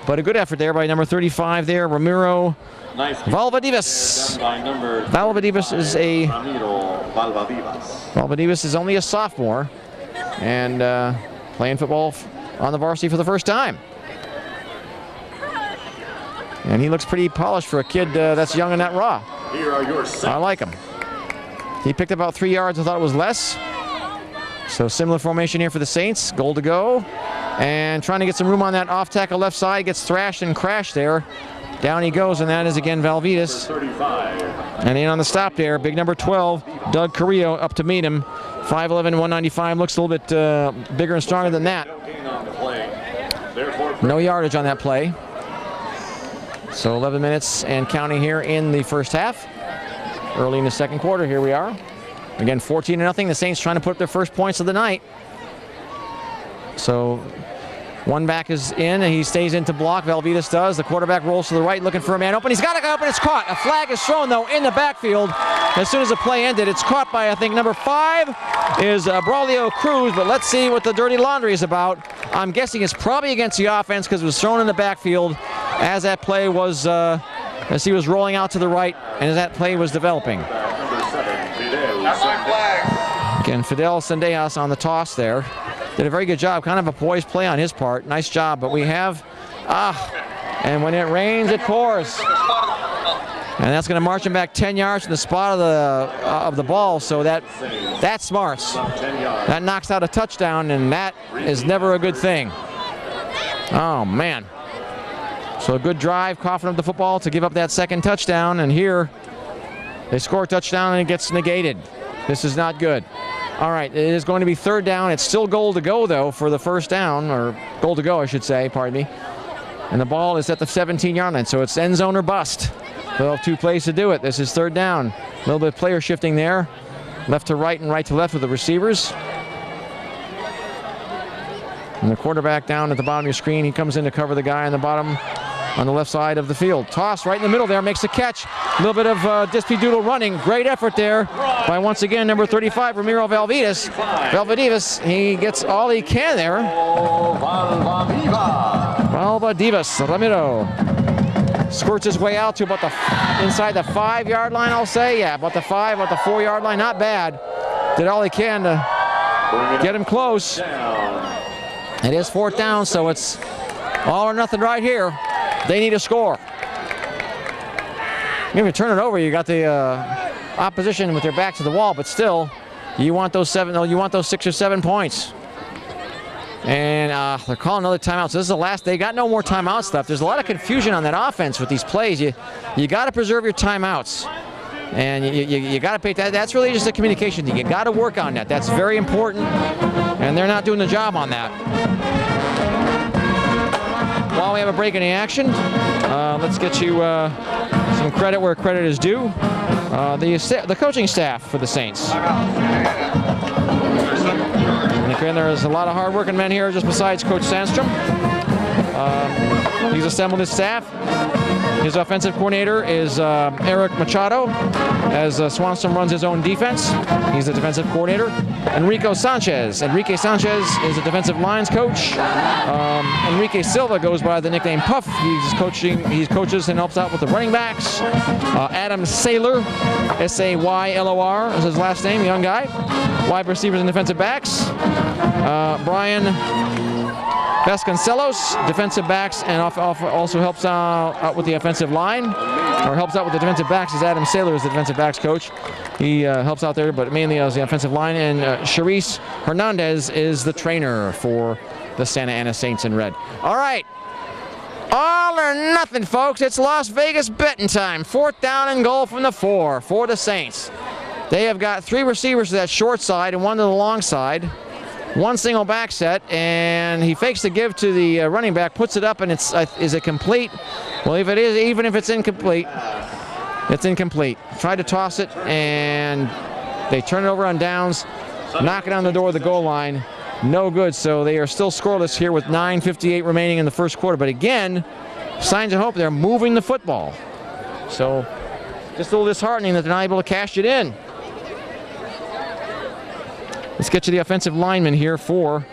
B: But a good effort there by number 35 there, Ramiro Valvadivas. Valvadivas is only a sophomore and playing football on the varsity for the first time. And he looks pretty polished for a kid that's young and that raw.
A: Here are your
B: I like him. He picked about 3 yards. I thought it was less. So similar formation here for the Saints. Goal to go. And trying to get some room on that off tackle left side. Gets thrashed and crashed there. Down he goes, and that is again Valvidas. And in on the stop there, big number 12, Doug Carrillo up to meet him. 5'11", 195, looks a little bit bigger and stronger than that. No yardage on that play. So 11 minutes and counting here in the first half. Early in the second quarter, here we are. Again, 14-0. The Saints trying to put up their first points of the night. So one back is in, and he stays into block. Valvidas does. The quarterback rolls to the right, looking for a man open. He's got to go open. It's caught. A flag is thrown, though, in the backfield. As soon as the play ended, it's caught by, I think, number 5 is Braulio Cruz. But let's see what the dirty laundry is about. I'm guessing it's probably against the offense because it was thrown in the backfield as that play was, as he was rolling out to the right, and as that play was developing. Again, Fidel Sendejas on the toss there. Did a very good job, kind of a poised play on his part. Nice job, but we have, and when it rains, it pours. And that's going to march him back 10 yards from the spot of the ball, so that smarts. That knocks out a touchdown, and that is never a good thing. Oh, man. So a good drive, coughing up the football to give up that second touchdown, and here they score a touchdown and it gets negated. This is not good. All right, it is going to be third down. It's still goal to go, though, for the first down, or goal to go, I should say, pardon me. And the ball is at the 17-yard line, so it's end zone or bust. They'll have 2 plays to do it. This is third down. A little bit of player shifting there. left to right and right to left with the receivers. And the quarterback down at the bottom of your screen, he comes in to cover the guy on the bottom on the left side of the field. Toss right in the middle there, makes a catch. A little bit of dispy-doodle running. Great effort there by, once again, number 35, Ramiro Valvidis. Valvidis, he gets all he can there. Valvidis, Ramiro. Squirts his way out to about the inside the 5-yard line, I'll say. Yeah, about the 4-yard line. Not bad. Did all he can to get him close. It is 4th down, so it's all or nothing right here. They need a score. If you turn it over, you got the opposition with their back to the wall, but still, you want those 6 or 7 points. And they're calling another timeout. So this is the last. They got no more timeouts left. There's a lot of confusion on that offense with these plays. You got to preserve your timeouts, and you got to pay that. That's really just a communication thing. You got to work on that. That's very important, and they're not doing the job on that. While we have a break in the action, let's get you some credit where credit is due. The coaching staff for the Saints. And again, there's a lot of hard-working men here just besides Coach Sandstrom. He's assembled his staff. His offensive coordinator is Eric Machado, as Swanstrom runs his own defense. He's the defensive coordinator. Enrique Sanchez is the defensive lines coach. Enrique Silva goes by the nickname Puff. He coaches and helps out with the running backs. Adam Saylor, S-A-Y-L-O-R is his last name, young guy. Wide receivers and defensive backs. Brian Vasconcelos, defensive backs, and also helps out with the offensive line, or helps out with the defensive backs, as Adam Saylor is the defensive backs coach. He helps out there, but mainly as the offensive line. And Charisse Hernandez is the trainer for the Santa Ana Saints in red. All right. All or nothing, folks. It's Las Vegas betting time. 4th down and goal from the 4 for the Saints. They have got 3 receivers to that short side and 1 to the long side. 1 single back set, and he fakes the give to the running back, puts it up, and is it complete? Well, if it is, even if it's incomplete, it's incomplete. Tried to toss it, and they turn it over on downs, knock it on the door of the goal line. No good, so they are still scoreless here with 9:58 remaining in the first quarter. But again, signs of hope. They're moving the football. So just a little disheartening that they're not able to cash it in. Let's get to the offensive lineman here for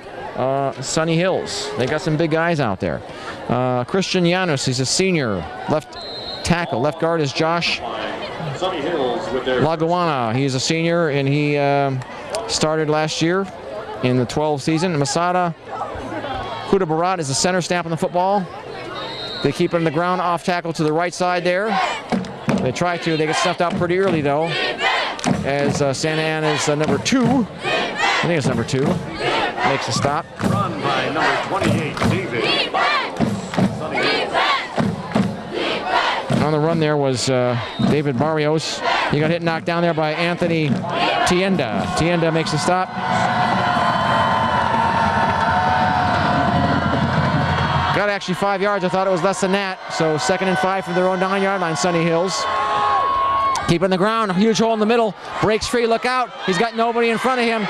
B: Sunny Hills. They got some big guys out there. Christian Llanos, he's a senior. Left tackle. Left guard is Josh Laguana. He's a senior, and he started last year in the 12 season. Masada Huda Barat is the center snapping the football. They keep it on the ground, off tackle to the right side there. They try to. They get stuffed out pretty early, though, as Santa Ana is number 2. I think it's number 2. Makes a stop.
A: Run by number 28, David.
B: On the run there was David Barrios. He got hit and knocked down there by Anthony Tienda. Tienda makes a stop. Got actually 5 yards. I thought it was less than that. So 2nd and 5 from their own 9-yard line, Sunny Hills. Keep it on the ground. A huge hole in the middle. Breaks free. Look out. He's got nobody in front of him.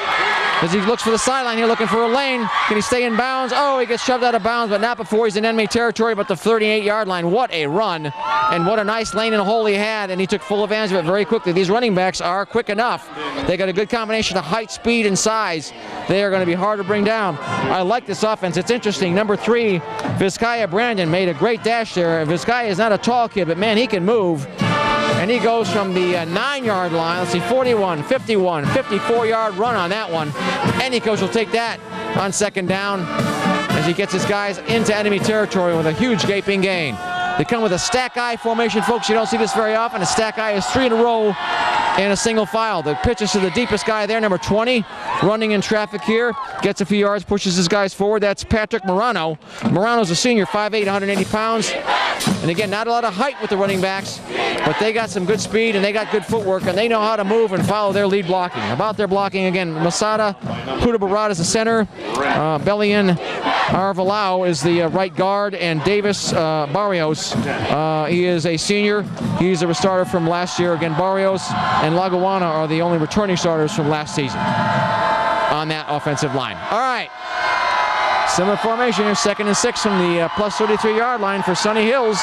B: As he looks for the sideline here, looking for a lane. Can he stay in bounds? Oh, he gets shoved out of bounds, but not before he's in enemy territory, but the 38-yard line. What a run, and what a nice lane and hole he had, and he took full advantage of it very quickly. These running backs are quick enough. They got a good combination of height, speed, and size. They are going to be hard to bring down. I like this offense. It's interesting. Number 3, Vizcaya Brandon made a great dash there. Vizcaya is not a tall kid, but man, he can move. And he goes from the 9-yard line, let's see, 41, 51, 54-yard run on that one. Any coach will take that on 2nd down as he gets his guys into enemy territory with a huge gaping gain. They come with a stack eye formation, folks. You don't see this very often. A stack eye is 3 in a row in a single file. The pitch is to the deepest guy there, number 20, running in traffic here. Gets a few yards, pushes his guys forward. That's Patrick Morano. Morano's a senior, 5'8", 180 pounds. And again, not a lot of height with the running backs, but they got some good speed and they got good footwork and they know how to move and follow their lead blocking. About their blocking, again, Masada Hudabarat is the center, Belian Arvalau is the right guard, and Davis Barrios, he is a senior. He's a starter from last year. Again, Barrios and Laguana are the only returning starters from last season on that offensive line. All right. Similar formation here, 2nd and 6 from the plus 33-yard line for Sunny Hills.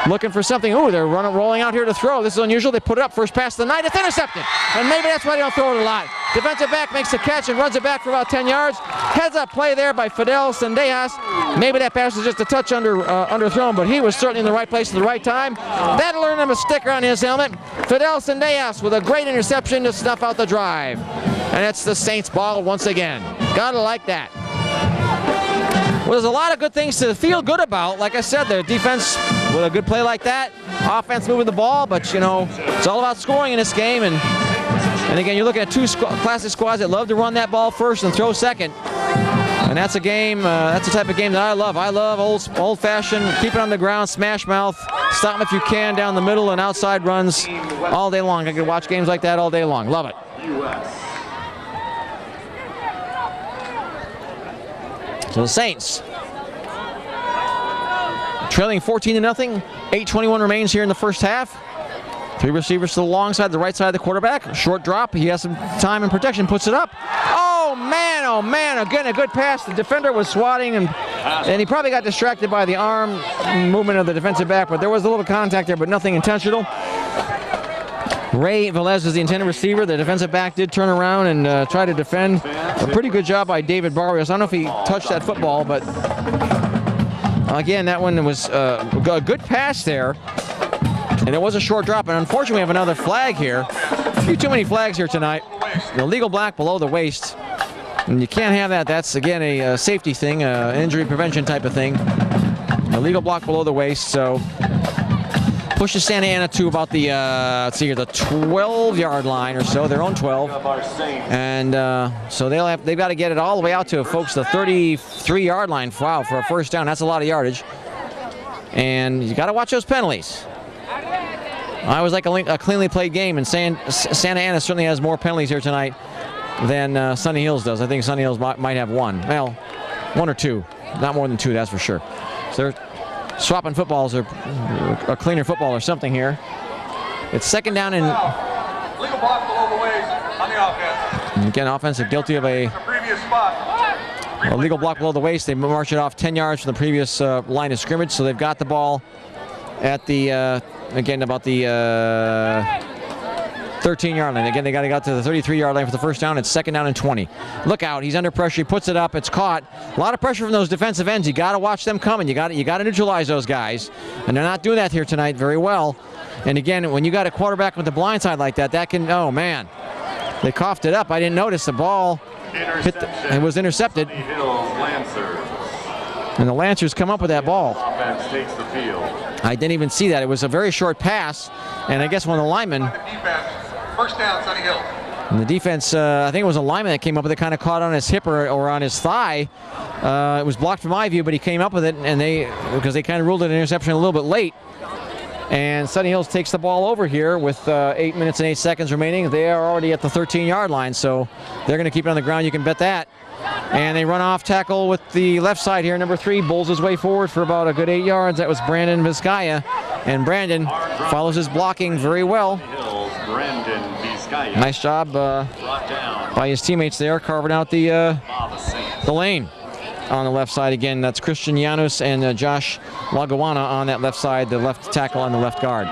B: Looking for something. Ooh, they're rolling out here to throw. This is unusual. They put it up, first pass of the night. It's intercepted. And maybe that's why they don't throw it a lot. Defensive back makes the catch and runs it back for about 10 yards. Heads up play there by Fidel Sendejas. Maybe that pass was just a touch underthrown, but he was certainly in the right place at the right time. That'll earn him a sticker on his helmet. Fidel Sendejas with a great interception to snuff out the drive. And it's the Saints ball once again. Gotta like that. Well, there's a lot of good things to feel good about. Like I said, their defense with a good play like that, offense moving the ball, but you know, it's all about scoring in this game. And again, you're looking at two classic squads that love to run that ball first and throw second. And that's a game, that's the type of game that I love. I love old-fashioned, keep it on the ground, smash mouth, stop them if you can down the middle and outside runs all day long. I could watch games like that all day long. Love it. So the Saints trailing 14-0. 8:21 remains here in the first half. 3 receivers to the long side, the right side of the quarterback. Short drop. He has some time and protection. Puts it up. Oh man! Again, a good pass. The defender was swatting, and he probably got distracted by the arm movement of the defensive back. But there was a little contact there, but nothing intentional. Ray Velez is the intended receiver. The defensive back did turn around and try to defend. A pretty good job by David Barrios. I don't know if he touched that football, but again, that one was a good pass there. And it was a short drop. And unfortunately, we have another flag here. A few too many flags here tonight. The legal block below the waist. And you can't have that. That's, again, a safety thing, injury prevention type of thing. A legal block below the waist, so pushes Santa Ana to about the, let's see here, the 12-yard line or so, their own 12. And so they've got to get it all the way out to, folks, the 33-yard line. Wow, for a first down, that's a lot of yardage. And you got to watch those penalties. I was like a cleanly played game, and Santa Ana certainly has more penalties here tonight than Sunny Hills does. I think Sunny Hills might have one. Well, 1 or 2. Not more than 2, that's for sure. So they're swapping footballs, or a cleaner football or something here. It's 2nd down and...
C: Legal block below the waist on the offense.
B: And again, offense are guilty of a legal block below the waist. They march it off 10 yards from the previous line of scrimmage, so they've got the ball at the, again, about the 13-yard line. Again, they got to get to the 33-yard line for the first down. It's 2nd down and 20. Look out, he's under pressure. He puts it up. It's caught. A lot of pressure from those defensive ends. You got to watch them coming. You got to neutralize those guys, and they're not doing that here tonight very well. And again, when you got a quarterback with the blind side like that, that can, oh man, they coughed it up. I didn't notice the ball hit it was intercepted. And the Lancers come up with that ball.
A: Offense takes the field.
B: I didn't even see that. It was a very short pass, and I guess one of the linemen.
C: First down, Sunny Hill.
B: And the defense, I think it was a lineman that came up with it, kind of caught on his hip or on his thigh. It was blocked from my view, but he came up with it, and because they kind of ruled it an interception a little bit late. And Sunny Hills takes the ball over here with 8 minutes and 8 seconds remaining. They are already at the 13-yard line, so they're going to keep it on the ground. You can bet that. And they run off tackle with the left side here. Number 3 bowls his way forward for about a good 8 yards. That was Brandon Vizcaya. And Brandon follows his blocking very well. Nice job by his teammates there, carving out the lane on the left side. Again, that's Christian Janus and Josh Lagawana on that left side, the left tackle on the left guard.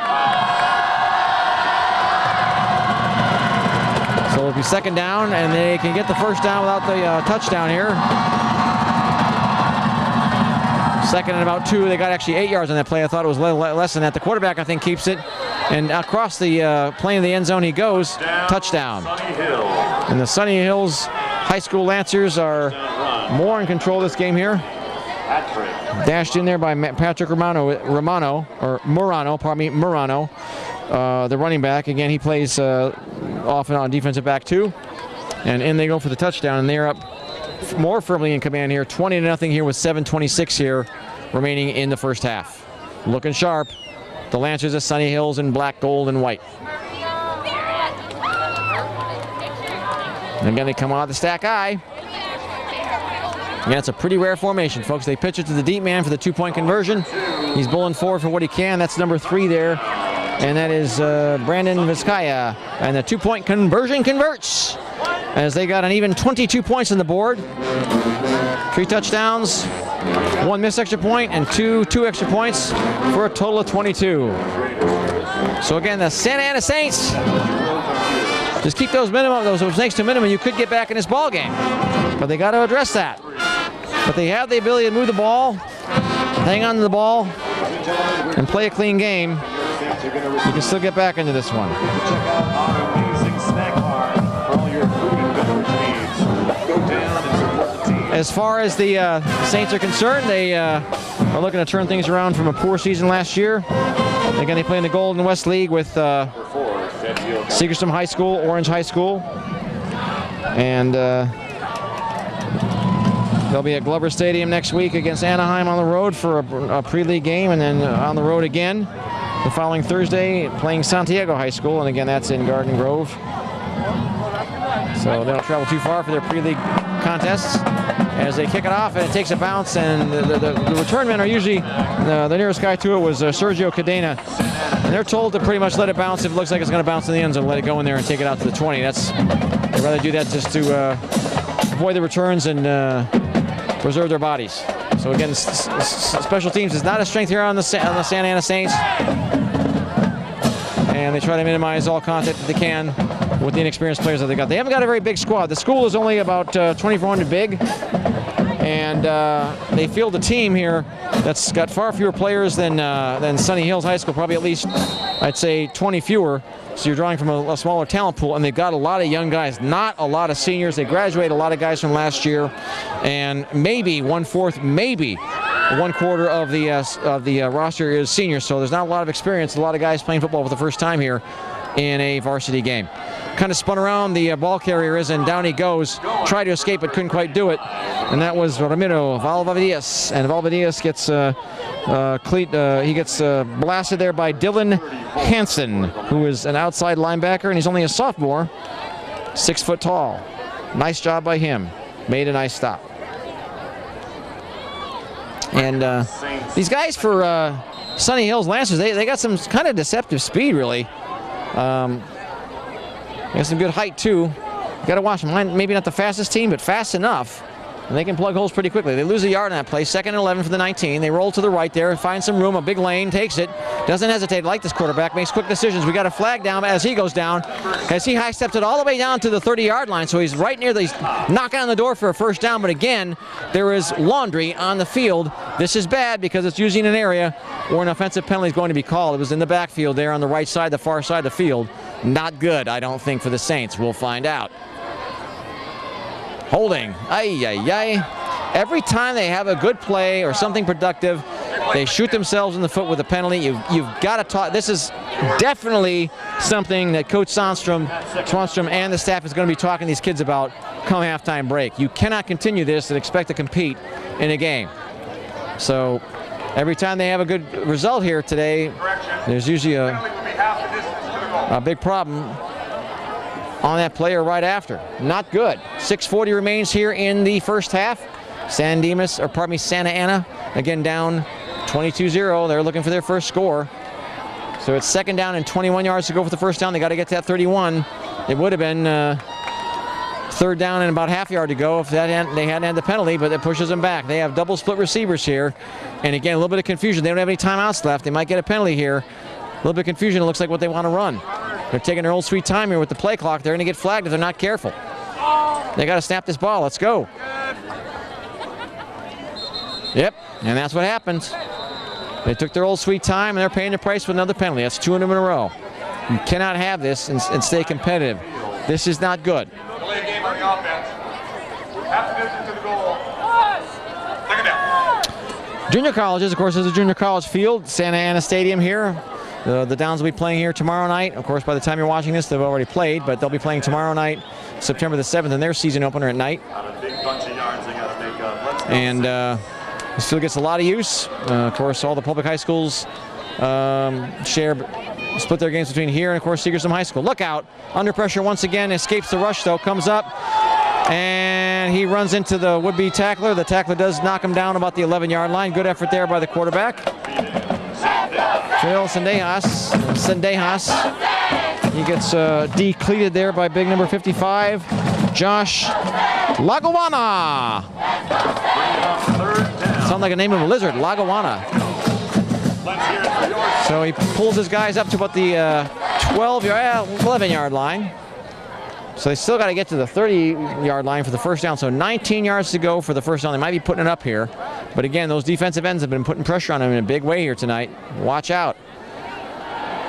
B: So it'll be 2nd down, and they can get the first down without the touchdown here. 2nd and about 2. They got actually 8 yards on that play. I thought it was less than that. The quarterback, I think, keeps it. And across the plane of the end zone he goes. Touchdown. And the Sunny Hills High School Lancers are more in control of this game here. Dashed in there by Patrick Murano, the running back. Again, he plays off and on defensive back too. And in they go for the touchdown, and they're up more firmly in command here. 20-0 here with 7:26 here remaining in the first half. looking sharp. The Lancers of Sunny Hills in black, gold, and white. And again, they come out of the stack I. Yeah, it's a pretty rare formation, folks. They pitch it to the deep man for the two-point conversion. He's bowling forward for what he can. That's number 3 there. And that is Brandon Vizcaya. And the two-point conversion converts, as they got an even 22 points on the board. 3 touchdowns, 1 missed extra point, and two extra points for a total of 22. So again, the Santa Ana Saints, just keep those Snakes to minimum. You could get back in this ball game, but they got to address that. But they have the ability to move the ball, hang on to the ball, and play a clean game. You can still get back into this one.
A: Check out our amazing snack bar for all your food and beverage needs. Go down and support the team.
B: As far as the Saints are concerned, they are looking to turn things around from a poor season last year. Again, they play in the Golden West League with Seagerstrom High School, Orange High School. And they'll be at Glover Stadium next week against Anaheim on the road for a pre-league game, and then on the road again the following Thursday playing Santiago High School, and again that's in Garden Grove. So they don't travel too far for their pre-league contests. As they kick it off, and it takes a bounce, and the return men are usually, the nearest guy to it was Sergio Cadena. And they're told to pretty much let it bounce if it looks like it's going to bounce in the end zone, let it go in there and take it out to the 20. They'd rather do that just to avoid the returns and preserve their bodies. So again, special teams is not a strength here on the Santa Ana Saints. And they try to minimize all contact that they can with the inexperienced players that they got. They haven't got a very big squad. The school is only about 2,400 big. And they field a team here that's got far fewer players than Sunny Hills High School, probably at least, I'd say, 20 fewer. So you're drawing from a smaller talent pool, and they've got a lot of young guys, not a lot of seniors. They graduated a lot of guys from last year, and maybe 1/4, maybe 1/4 of the roster is seniors. So there's not a lot of experience. A lot of guys playing football for the first time here in a varsity game. Kind of spun around, the ball carrier is, and down he goes. Tried to escape, but couldn't quite do it. And that was Ramiro Valvadias. And Valvadias gets blasted there by Dylan Hansen, who is an outside linebacker, and he's only a sophomore, 6 foot tall. Nice job by him. Made a nice stop. And these guys for Sunny Hills Lancers, they got some kind of deceptive speed, really. Got some good height too. Got to watch them. Maybe not the fastest team, but fast enough. And they can plug holes pretty quickly. They lose a yard on that play. 2nd and 11 for the 19. They roll to the right there, find some room, a big lane, takes it. Doesn't hesitate. Like this quarterback, makes quick decisions. We got a flag down as he goes down. As he high steps it all the way down to the 30-yard line. So he's right near he's knocking on the door for a first down. But again, there is laundry on the field. This is bad because it's using an area where an offensive penalty is going to be called. It was in the backfield there on the right side, the far side of the field. Not good, I don't think, for the Saints. We'll find out. Holding. Ay, ay, ay. Every time they have a good play or something productive, they shoot themselves in the foot with a penalty. You've got to talk. This is definitely something that Coach Swanstrom and the staff is going to be talking to these kids about come halftime break. You cannot continue this and expect to compete in a game. So every time they have a good result here today, there's usually a big problem on that player right after. Not good. 6:40 remains here in the first half. Santa Ana again down 22-0. They're looking for their first score. So it's 2nd down and 21 yards to go for the first down. They got to get to that 31. It would have been 3rd down and about half yard to go if they hadn't had the penalty, but it pushes them back. They have double split receivers here. And again, a little bit of confusion. They don't have any timeouts left. They might get a penalty here. A little bit of confusion. It looks like what they want to run. They're taking their old sweet time here with the play clock. They're going to get flagged if they're not careful. They got to snap this ball. Let's go. Yep, and that's what happens. They took their old sweet time, and they're paying the price with another penalty. That's 2 of them in a row. You cannot have this and stay competitive. This is not good.
C: Delay game on the offense. Half the distance to the goal. 2nd down.
B: Junior colleges, of course, there's a junior college field. Santa Ana Stadium here. The Downs will be playing here tomorrow night. Of course, by the time you're watching this, they've already played, but they'll be playing tomorrow night, September the 7th, in their season opener at night. And This field gets a lot of use. Of course, all the public high schools split their games between here and, of course, Segerstrom High School. Look out. Under pressure once again. Escapes the rush, though. Comes up. And he runs into the would-be tackler. The tackler does knock him down about the 11-yard line. Good effort there by the quarterback. Trail Sendejas. He gets decleated there by big number 55, Josh Lagawana. Sounds like a name of a lizard, Lagawana. So he pulls his guys up to about the 11-yard line. So they still got to get to the 30-yard line for the first down. So 19 yards to go for the first down. They might be putting it up here. But again, those defensive ends have been putting pressure on him in a big way here tonight. Watch out.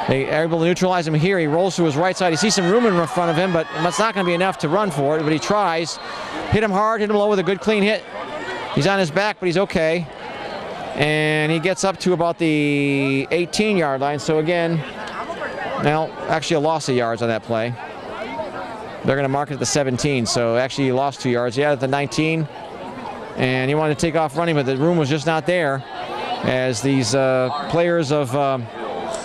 B: They are able to neutralize him here. He rolls to his right side. He sees some room in front of him, but it's not going to be enough to run for it. But he tries. Hit him hard, hit him low with a good clean hit. He's on his back, but he's okay. And he gets up to about the 18-yard line. So again, now actually a loss of yards on that play. They're going to mark it at the 17, so actually he lost 2 yards. He had it at the 19, and he wanted to take off running, but the room was just not there as these players of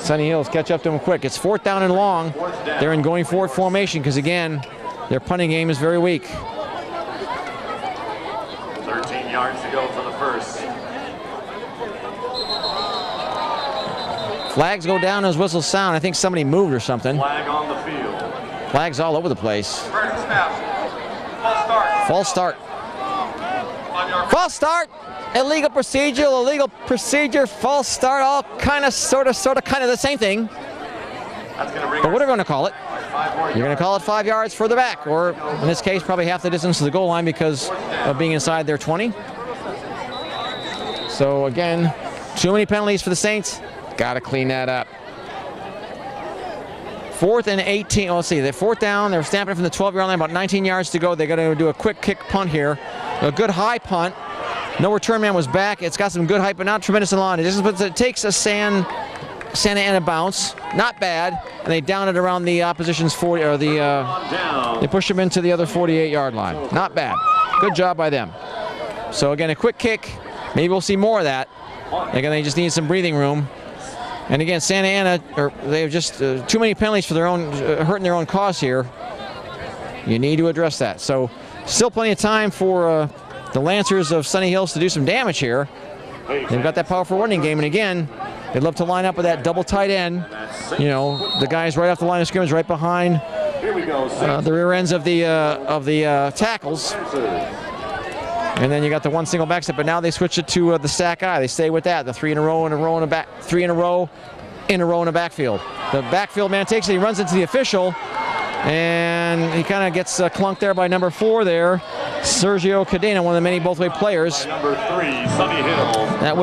B: Sunny Hills catch up to him quick. It's 4th down and long. They're in going forward formation because, again, their punting game is very weak.
A: 13 yards to go for the first.
B: Flags go down as whistles sound. I think somebody moved or something.
A: Flag on the field.
B: Flags all over the place.
C: First snap. False start.
B: False start. Illegal procedure, false start, all kind of, sort of the same thing.
A: That's going to bring
B: But what are we going to call it?
A: 5 more
B: You're going to call it 5 yards further back, or in this case, probably half the distance to the goal line because of being inside their 20. So again, too many penalties for the Saints. Got to clean that up. 4th and 18. Oh, let's see. They're 4th down. They're stamping it from the 12-yard line. About 19 yards to go. They're going to do a quick kick punt here. A good high punt. No return man was back. It's got some good height, but not tremendous in line. It takes a Santa Ana bounce. Not bad. And they down it around the opposition's 40, or they push him into the other 48-yard line. Not bad. Good job by them. So again, a quick kick. Maybe we'll see more of that. Again, they just need some breathing room. And again, Santa Ana, they have just too many penalties for their own, hurting their own cause here. You need to address that. So still plenty of time for the Lancers of Sunny Hills to do some damage here. They've got that powerful running game, and again, they'd love to line up with that double tight end. You know, the guys right off the line of scrimmage, right behind the rear ends of the tackles. And then you got the one single back step, but now they switch it to the stack eye. They stay with that, the 3 in a row, in a back, 3 in a row in a backfield. The backfield man takes it, he runs into the official, and he kind of gets clunked there by number 4 there, Sergio Cadena, one of the many both-way players.
A: Number 3, Sunny Hills.
B: That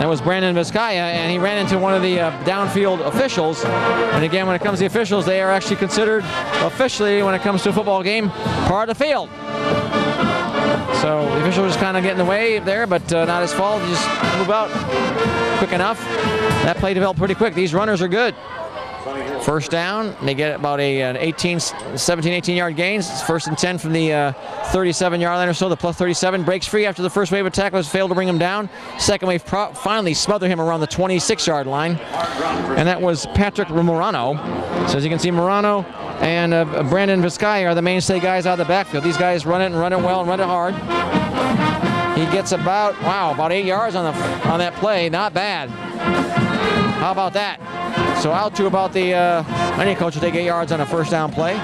B: was Brandon Vizcaya, and he ran into one of the downfield officials. And again, when it comes to the officials, they are actually considered officially, when it comes to a football game, part of the field. So the official just kind of getting in the way there, but not his fault. He just move out quick enough. That play developed pretty quick. These runners are good. First down, they get about an 17-18-yard gains. It's 1st and 10 from the 37-yard line or so. The plus 37 breaks free after the first wave of tacklers failed to bring him down. Second wave finally smothered him around the 26-yard line, and that was Patrick Morano. So as you can see, Morano and Brandon Vizcaya are the mainstay guys out of the backfield. These guys run it and run it well and run it hard. He gets about 8 yards on that play. Not bad. How about that? So out to about the, any coach will take 8 yards on a first down play,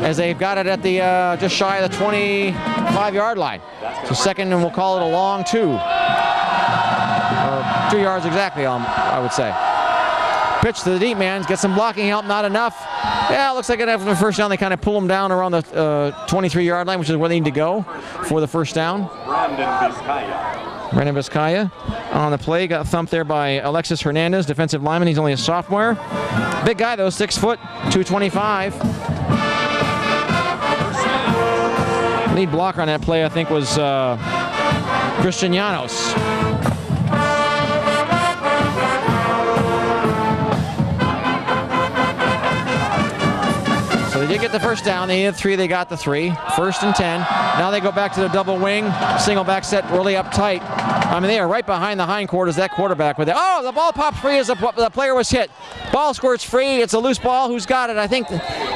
B: as they've got it at the just shy of the 25-yard line. So second, and we'll call it a long 2. 2 yards exactly, I would say. Pitch to the deep man, get some blocking help, not enough. Yeah, it looks like after the first down, they kind of pull him down around the 23-yard line, which is where they need to go for the first down. Brandon Vizcaya on the play, got thumped there by Alexis Hernandez, defensive lineman. He's only a sophomore. Big guy though, 6 foot, 225. Lead blocker on that play, I think, was Christian Llanos. So they did get the first down. They needed 3. They got the 3. 1st and 10. Now they go back to the double wing. Single back set really up tight. I mean, they are right behind the hindquarters, that quarterback. With it. Oh, the ball popped free as the player was hit. Ball squirts free. It's a loose ball. Who's got it? I think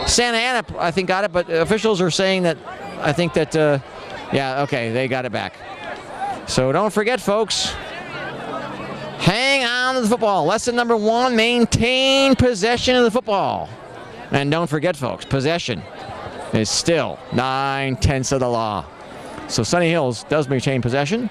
B: Santa Ana, got it, but officials are saying that, yeah, okay, they got it back. So don't forget, folks, hang on to the football. Lesson number 1, maintain possession of the football. And don't forget, folks, possession is still 9/10 of the law. So Sunny Hills does maintain possession.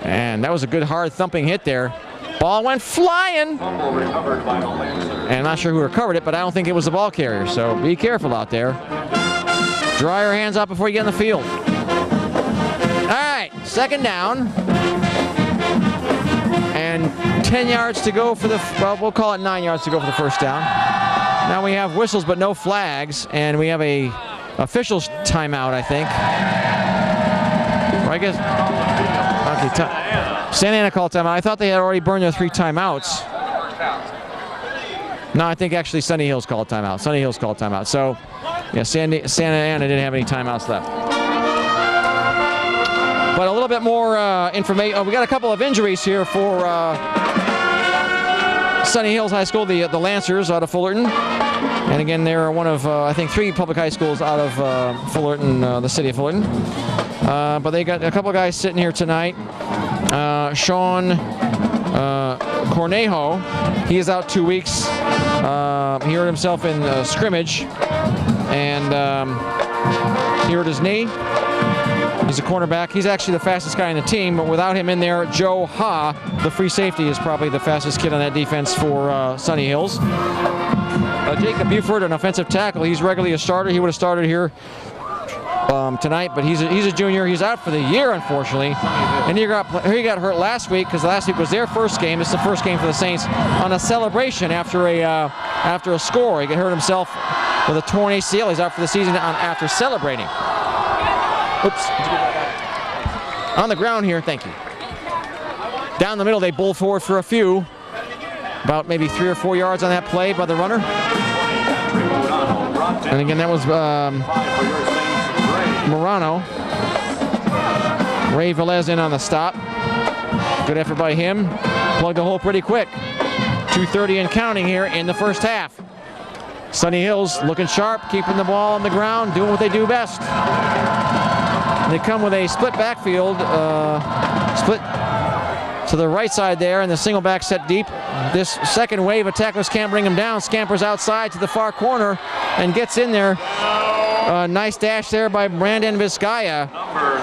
B: And that was a good hard thumping hit there. Ball went flying. And I'm not sure who recovered it, but I don't think it was the ball carrier. So be careful out there. Dry your hands out before you get in the field. All right, 2nd down. And 10 yards to go for the, well, we'll call it 9 yards to go for the first down. Now we have whistles but no flags, and we have a officials timeout, I think. Well, I guess, okay, Santa Ana called timeout. I thought they had already burned their 3 timeouts. No, I think actually Sunny Hills called timeout. Sunny Hills called timeout. So, yeah, Santa Ana didn't have any timeouts left. But a little bit more information. We got a couple of injuries here for Sunny Hills High School, the Lancers out of Fullerton. And again, they're one of, I think, 3 public high schools out of Fullerton, the city of Fullerton. But they got a couple of guys sitting here tonight. Sean Cornejo, he is out 2 weeks. He hurt himself in scrimmage, and he hurt his knee. He's a cornerback. He's actually the fastest guy on the team, but without him in there, Joe Ha, the free safety, is probably the fastest kid on that defense for Sunny Hills. Jacob Buford, an offensive tackle. He's regularly a starter. He would have started here tonight, but he's a junior. He's out for the year, unfortunately. And he got hurt last week, because last week was their first game. It's the first game for the Saints on a celebration after a score. He got hurt himself with a torn ACL. He's out for the season after celebrating. Oops. On the ground here, thank you. Down the middle, they bull forward for a few. About maybe 3 or 4 yards on that play by the runner. And again, that was Morano. Ray Velez in on the stop. Good effort by him. Plugged the hole pretty quick. 2:30 and counting here in the first half. Sunny Hills looking sharp, keeping the ball on the ground, doing what they do best. They come with a split backfield, split to the right side there, and the single back set deep. This second wave of tacklers can't bring him down. Scampers outside to the far corner and gets in there. Nice dash there by Brandon Vizcaya.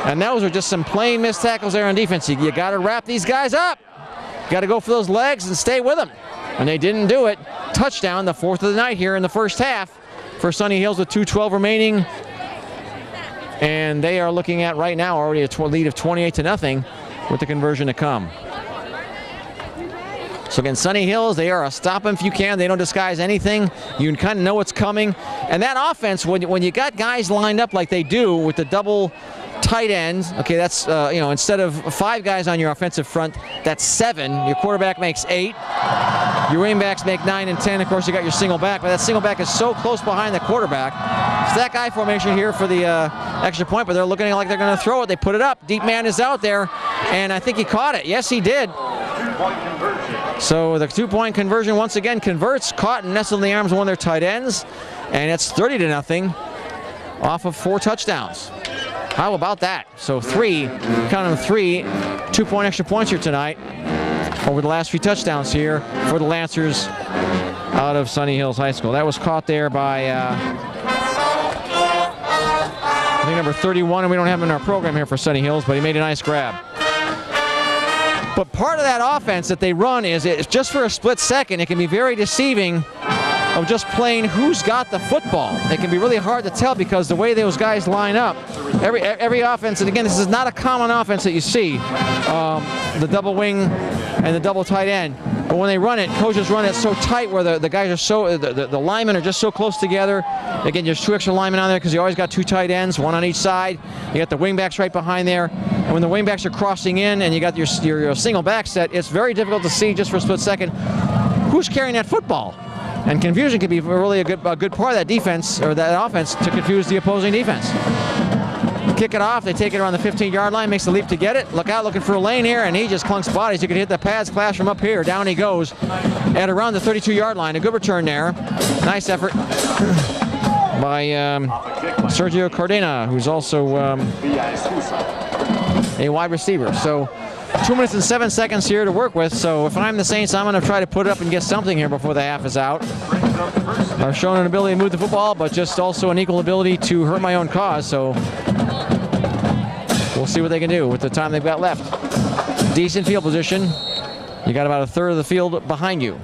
B: And those are just some plain missed tackles there on defense. You got to wrap these guys up. You got to go for those legs and stay with them. And they didn't do it. Touchdown, the 4th of the night here in the first half for Sunny Hills with 2:12 remaining. And they are looking at right now already a lead of 28-0 with the conversion to come. So again, Sunny Hills, they are a stop them if you can. They don't disguise anything. You can kind of know what's coming. And that offense, when you got guys lined up like they do with the double tight ends, okay, that's, instead of 5 guys on your offensive front, that's 7. Your quarterback makes 8. Your wing backs make 9 and 10. Of course, you got your single back, but that single back is so close behind the quarterback. It's that guy formation here for the extra point, but they're looking like they're going to throw it. They put it up. Deep man is out there, and I think he caught it. Yes, he did. So the 2-point conversion once again converts. Caught and nestled in the arms of one of their tight ends, and it's 30-0 off of 4 touchdowns. How about that? So 3, count them 3 2-point extra points here tonight over the last few touchdowns here for the Lancers out of Sunny Hills High School. That was caught there by I think number 31, and we don't have him in our program here for Sunny Hills, but he made a nice grab. But part of that offense that they run is just for a split second, it can be very deceiving of just playing who's got the football. It can be really hard to tell because the way those guys line up, every offense, and again, this is not a common offense that you see, the double wing and the double tight end. But when they run it, coaches run it so tight where the guys are so, the linemen are just so close together. Again, there's 2 extra linemen on there because you always got 2 tight ends, 1 on each side. You got the wing backs right behind there. And when the wing backs are crossing in and you got your single back set, it's very difficult to see just for a split second who's carrying that football. And confusion can be really a good part of that defense, or that offense, to confuse the opposing defense. Kick it off, they take it around the 15-yard line, makes the leap to get it. Look out, looking for a lane here, and he just clunks bodies. You can hit the pads, clash from up here. Down he goes at around the 32-yard line. A good return there. Nice effort by Sergio Cardena, who's also a wide receiver. So 2 minutes and 7 seconds here to work with. So if I'm the Saints, I'm going to try to put it up and get something here before the half is out. I've shown an ability to move the football, but just also an equal ability to hurt my own cause. So we'll see what they can do with the time they've got left. Decent field position. You got about a third of the field behind you.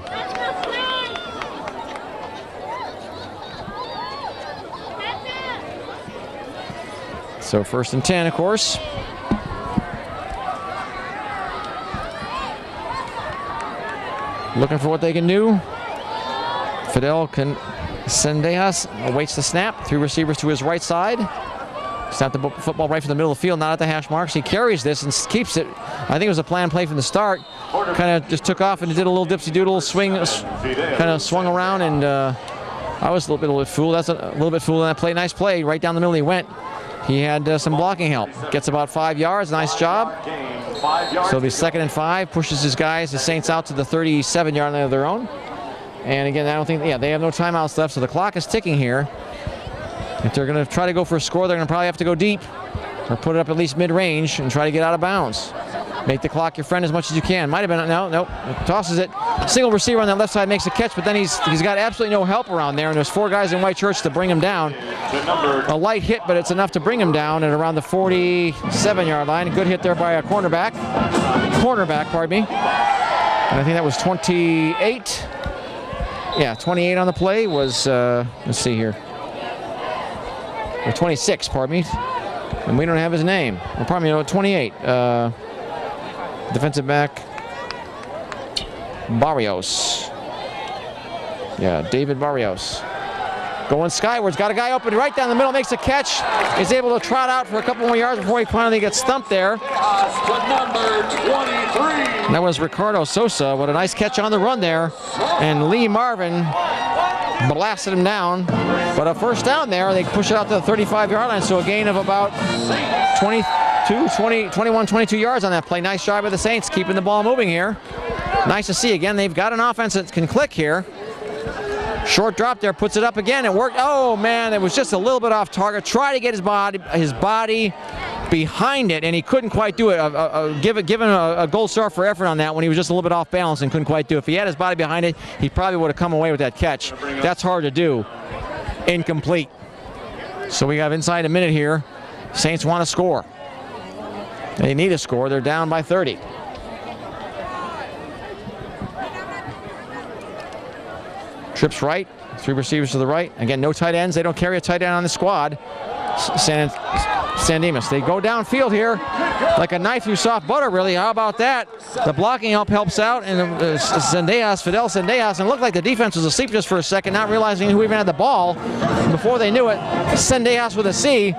B: So 1st and 10, of course. Looking for what they can do. Fidel Sendejas awaits the snap. 3 receivers to his right side. Snap the football right from the middle of the field, not at the hash marks. He carries this and keeps it. I think it was a planned play from the start. Kind of just took off and did a little dipsy-doodle swing, kind of swung around, and I was a little bit fooled. That's a little bit fooled in that play. Nice play. Right down the middle he went. He had some blocking help. Gets about 5 yards. Nice job. So it'll be 2nd and 5. Pushes his guys, the Saints, out to the 37-yard line of their own. And again, I don't think, they have no timeouts left, so the clock is ticking here. If they're going to try to go for a score, they're going to probably have to go deep or put it up at least mid-range and try to get out of bounds. Make the clock your friend as much as you can. Might have been, no, tosses it. Single receiver on that left side makes a catch, but then he's got absolutely no help around there, and there's 4 guys in white shirts to bring him down. A light hit, but it's enough to bring him down at around the 47-yard line. Good hit there by a cornerback, pardon me. And I think that was 28. Yeah, 28 on the play was, let's see here. Or 26, pardon me. And we don't have his name. Well, pardon me, 28. Defensive back, Barrios. Yeah, David Barrios. Going skywards, got a guy open right down the middle, makes a catch. Is able to trot out for a couple more yards before he finally gets stumped there. That was Ricardo Sosa. What a nice catch on the run there. And Lee Marvin blasted him down. But a first down there, they push it out to the 35-yard line, so a gain of about 21, 22 yards on that play. Nice job by the Saints, keeping the ball moving here. Nice to see. Again, they've got an offense that can click here. Short drop there, puts it up again. It worked. Oh, man, it was just a little bit off target. Try to get his body behind it, and he couldn't quite do it. Give him a gold star for effort on that when he was just a little bit off balance and couldn't quite do it. If he had his body behind it, he probably would have come away with that catch. That's hard to do. Incomplete. So we have inside a minute here. Saints want to score. They need a score. They're down by 30. Trips right, 3 receivers to the right. Again, no tight ends. They don't carry a tight end on the squad. San Dimas. They go downfield here like a knife through soft butter, really. How about that? The blocking helps out, and Fidel Sendejas, and it looked like the defense was asleep just for a second, not realizing who even had the ball. And before they knew it, Sendejas with a C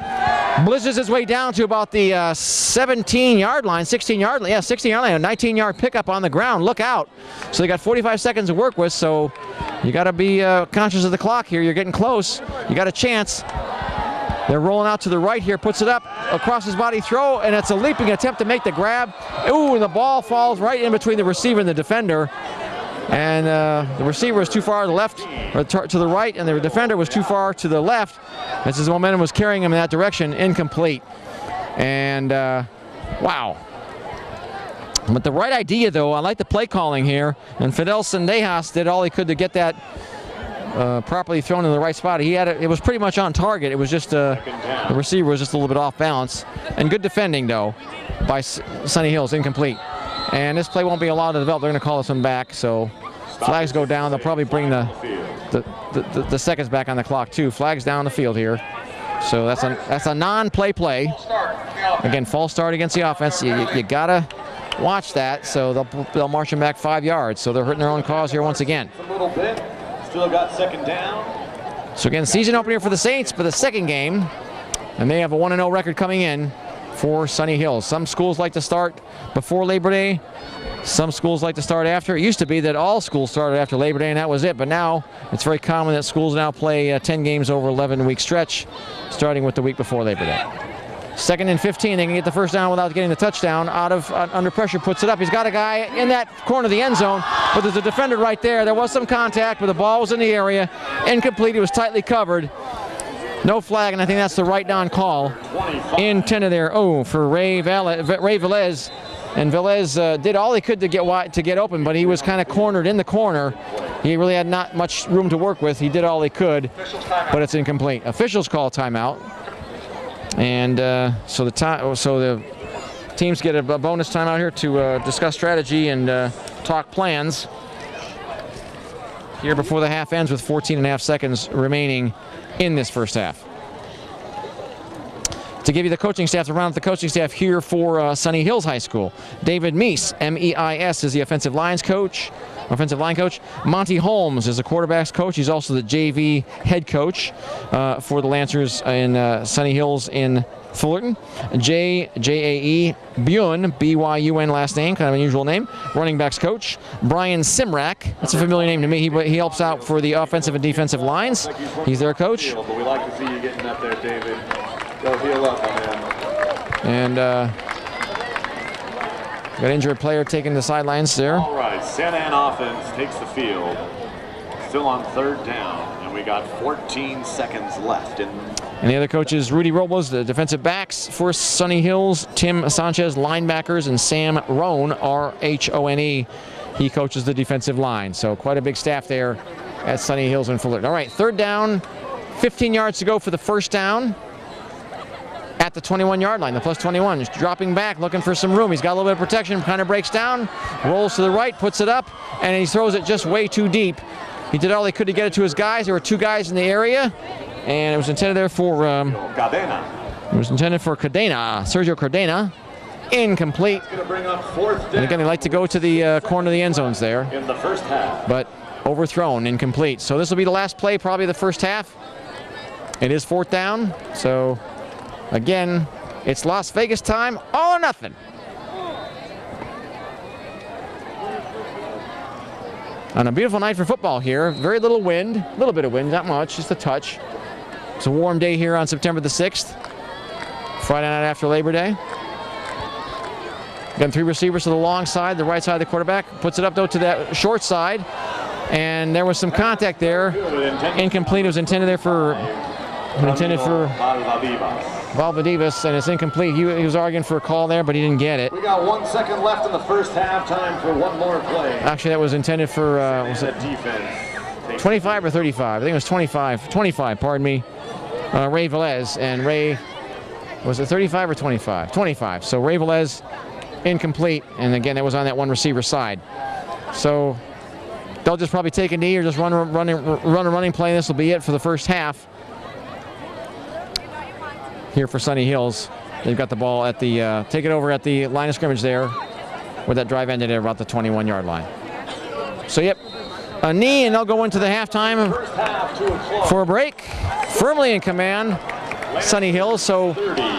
B: blizzes his way down to about the 16-yard line, a 19-yard pickup on the ground. Look out. So they got 45 seconds to work with, so you got to be conscious of the clock here. You're getting close. You got a chance. They're rolling out to the right here, puts it up across his body, throw, and it's a leaping attempt to make the grab. Ooh, and the ball falls right in between the receiver and the defender. And the receiver was too far to the left, or to the right, and the defender was too far to the left. As his momentum was carrying him in that direction, incomplete. And wow. But the right idea, though, I like the play calling here, and Fidel Sendejas did all he could to get that properly thrown in the right spot. He had it was pretty much on target. It was just the receiver was just a little bit off balance. And good defending, though, by Sunny Hills, incomplete. And this play won't be allowed to develop. They're going to call this one back. So flags go down. They'll probably bring the seconds back on the clock too. Flags down the field here. So that's a non-play play. Again, false start against the offense. You gotta watch that. So they'll march them back 5 yards. So they're hurting their own cause here once again.
A: A little bit. Still got 2nd down.
B: So again, season opener for the Saints for the second game, and they have a 1-0 record coming in for Sunny Hills. Some schools like to start before Labor Day. Some schools like to start after. It used to be that all schools started after Labor Day and that was it, but now it's very common that schools now play 10 games over 11-week stretch, starting with the week before Labor Day. 2nd and 15, they can get the first down without getting the touchdown. Under pressure, puts it up. He's got a guy in that corner of the end zone, but there's a defender right there. There was some contact, but the ball was in the area. Incomplete, it was tightly covered. No flag, and I think that's the right down call. Intended there, for Ray Velez. And Velez did all he could to get open, but he was kind of cornered in the corner. He really had not much room to work with. He did all he could, but it's incomplete. Officials call timeout, and so the teams get a bonus timeout here to discuss strategy and talk plans. Here before the half ends with 14.5 seconds remaining in this first half. To give you the coaching staff, to round out the coaching staff here for Sunny Hills High School. David Meese, M-E-I-S, is the offensive line coach. Monty Holmes is the quarterback's coach. He's also the JV head coach for the Lancers in Sunny Hills in Fullerton. J-A-E Buyun, B-Y-U-N last name, kind of an unusual name. Running backs coach. Brian Simrak, that's a familiar name to me. He helps out for the offensive and defensive lines. He's their coach.
A: But we like to see you getting up there, David. Go heal up, man.
B: And got an injured player taking the sidelines there.
A: All right, Santa Ana offense takes the field. Still on 3rd down, and we got 14 seconds left.
B: And the other coaches, Rudy Robles, the defensive backs for Sunny Hills, Tim Sanchez, linebackers, and Sam Rohn, R-H-O-N-E. He coaches the defensive line. So quite a big staff there at Sunny Hills and Fullerton. All right, 3rd down, 15 yards to go for the first down. At the 21-yard line, the plus 21, just dropping back, looking for some room. He's got a little bit of protection, kind of breaks down, rolls to the right, puts it up, and he throws it just way too deep. He did all he could to get it to his guys. There were 2 guys in the area, and it was intended there for
A: Cadena.
B: It was intended for Sergio Cadena. Incomplete.
A: Gonna bring up 4th down.
B: And again, they like to go to the corner of the end zones there.
A: In the first half.
B: But overthrown, incomplete. So this will be the last play, probably the first half. It is 4th down, so again, it's Las Vegas time, all or nothing. On a beautiful night for football here. Very little wind, a little bit of wind, not much, just a touch. It's a warm day here on September the 6th, Friday night after Labor Day. Again, 3 receivers to the long side, the right side of the quarterback. Puts it up, though, to that short side. And there was some contact there. Incomplete. It was intended there for Valvadivas, and it's incomplete. He was arguing for a call there, but he didn't get it.
A: We got 1 second left in the first half, time for one more play.
B: Actually, that was intended for, was it
A: defense.
B: 25 or 35? I think it was 25. 25, pardon me. Ray Velez, and Ray, was it 35 or 25? 25. So Ray Velez, incomplete, and again, it was on that one receiver side. So they'll just probably take a knee or just run a running play. This will be it for the first half. Here for Sunny Hills, they've got the ball at the take it over at the line of scrimmage there, where that drive ended at about the 21-yard line. So yep, a knee, and they'll go into the halftime for a break. Firmly in command, Sunny Hills. So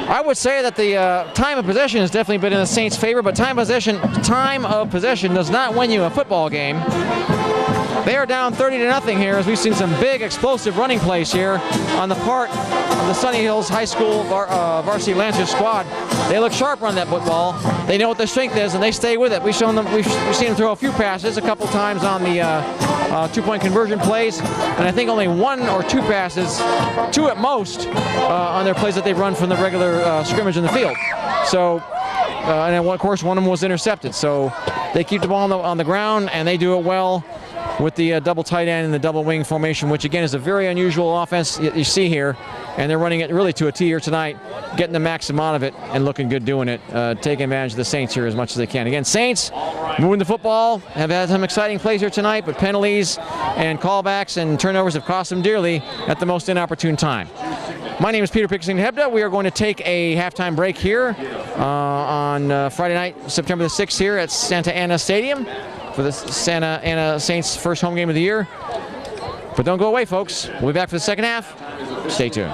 B: I would say that the time of possession has definitely been in the Saints' favor, but time of possession does not win you a football game. They are down 30-0 here, as we've seen some big explosive running plays here on the part of the Sunny Hills High School varsity Lancers squad. They look sharp on that football. They know what their strength is, and they stay with it. We've seen them throw a few passes, a couple times on the 2-point conversion plays, and I think only 1 or 2 passes, 2 at most, on their plays that they've run from the regular scrimmage in the field. So, and then of course one of them was intercepted. So they keep the ball on the ground, and they do it well with the double tight end and the double wing formation, which again is a very unusual offense you see here, and they're running it really to a T here tonight, getting the maximum out of it and looking good doing it, taking advantage of the Saints here as much as they can. Again, Saints moving the football, have had some exciting plays here tonight, but penalties and callbacks and turnovers have cost them dearly at the most inopportune time. My name is Peter Pickering-Hebda. We are going to take a halftime break here on Friday night, September the 6th here at Santa Ana Stadium for the Santa Ana Saints' first home game of the year. But don't go away, folks. We'll be back for the second half. Stay tuned.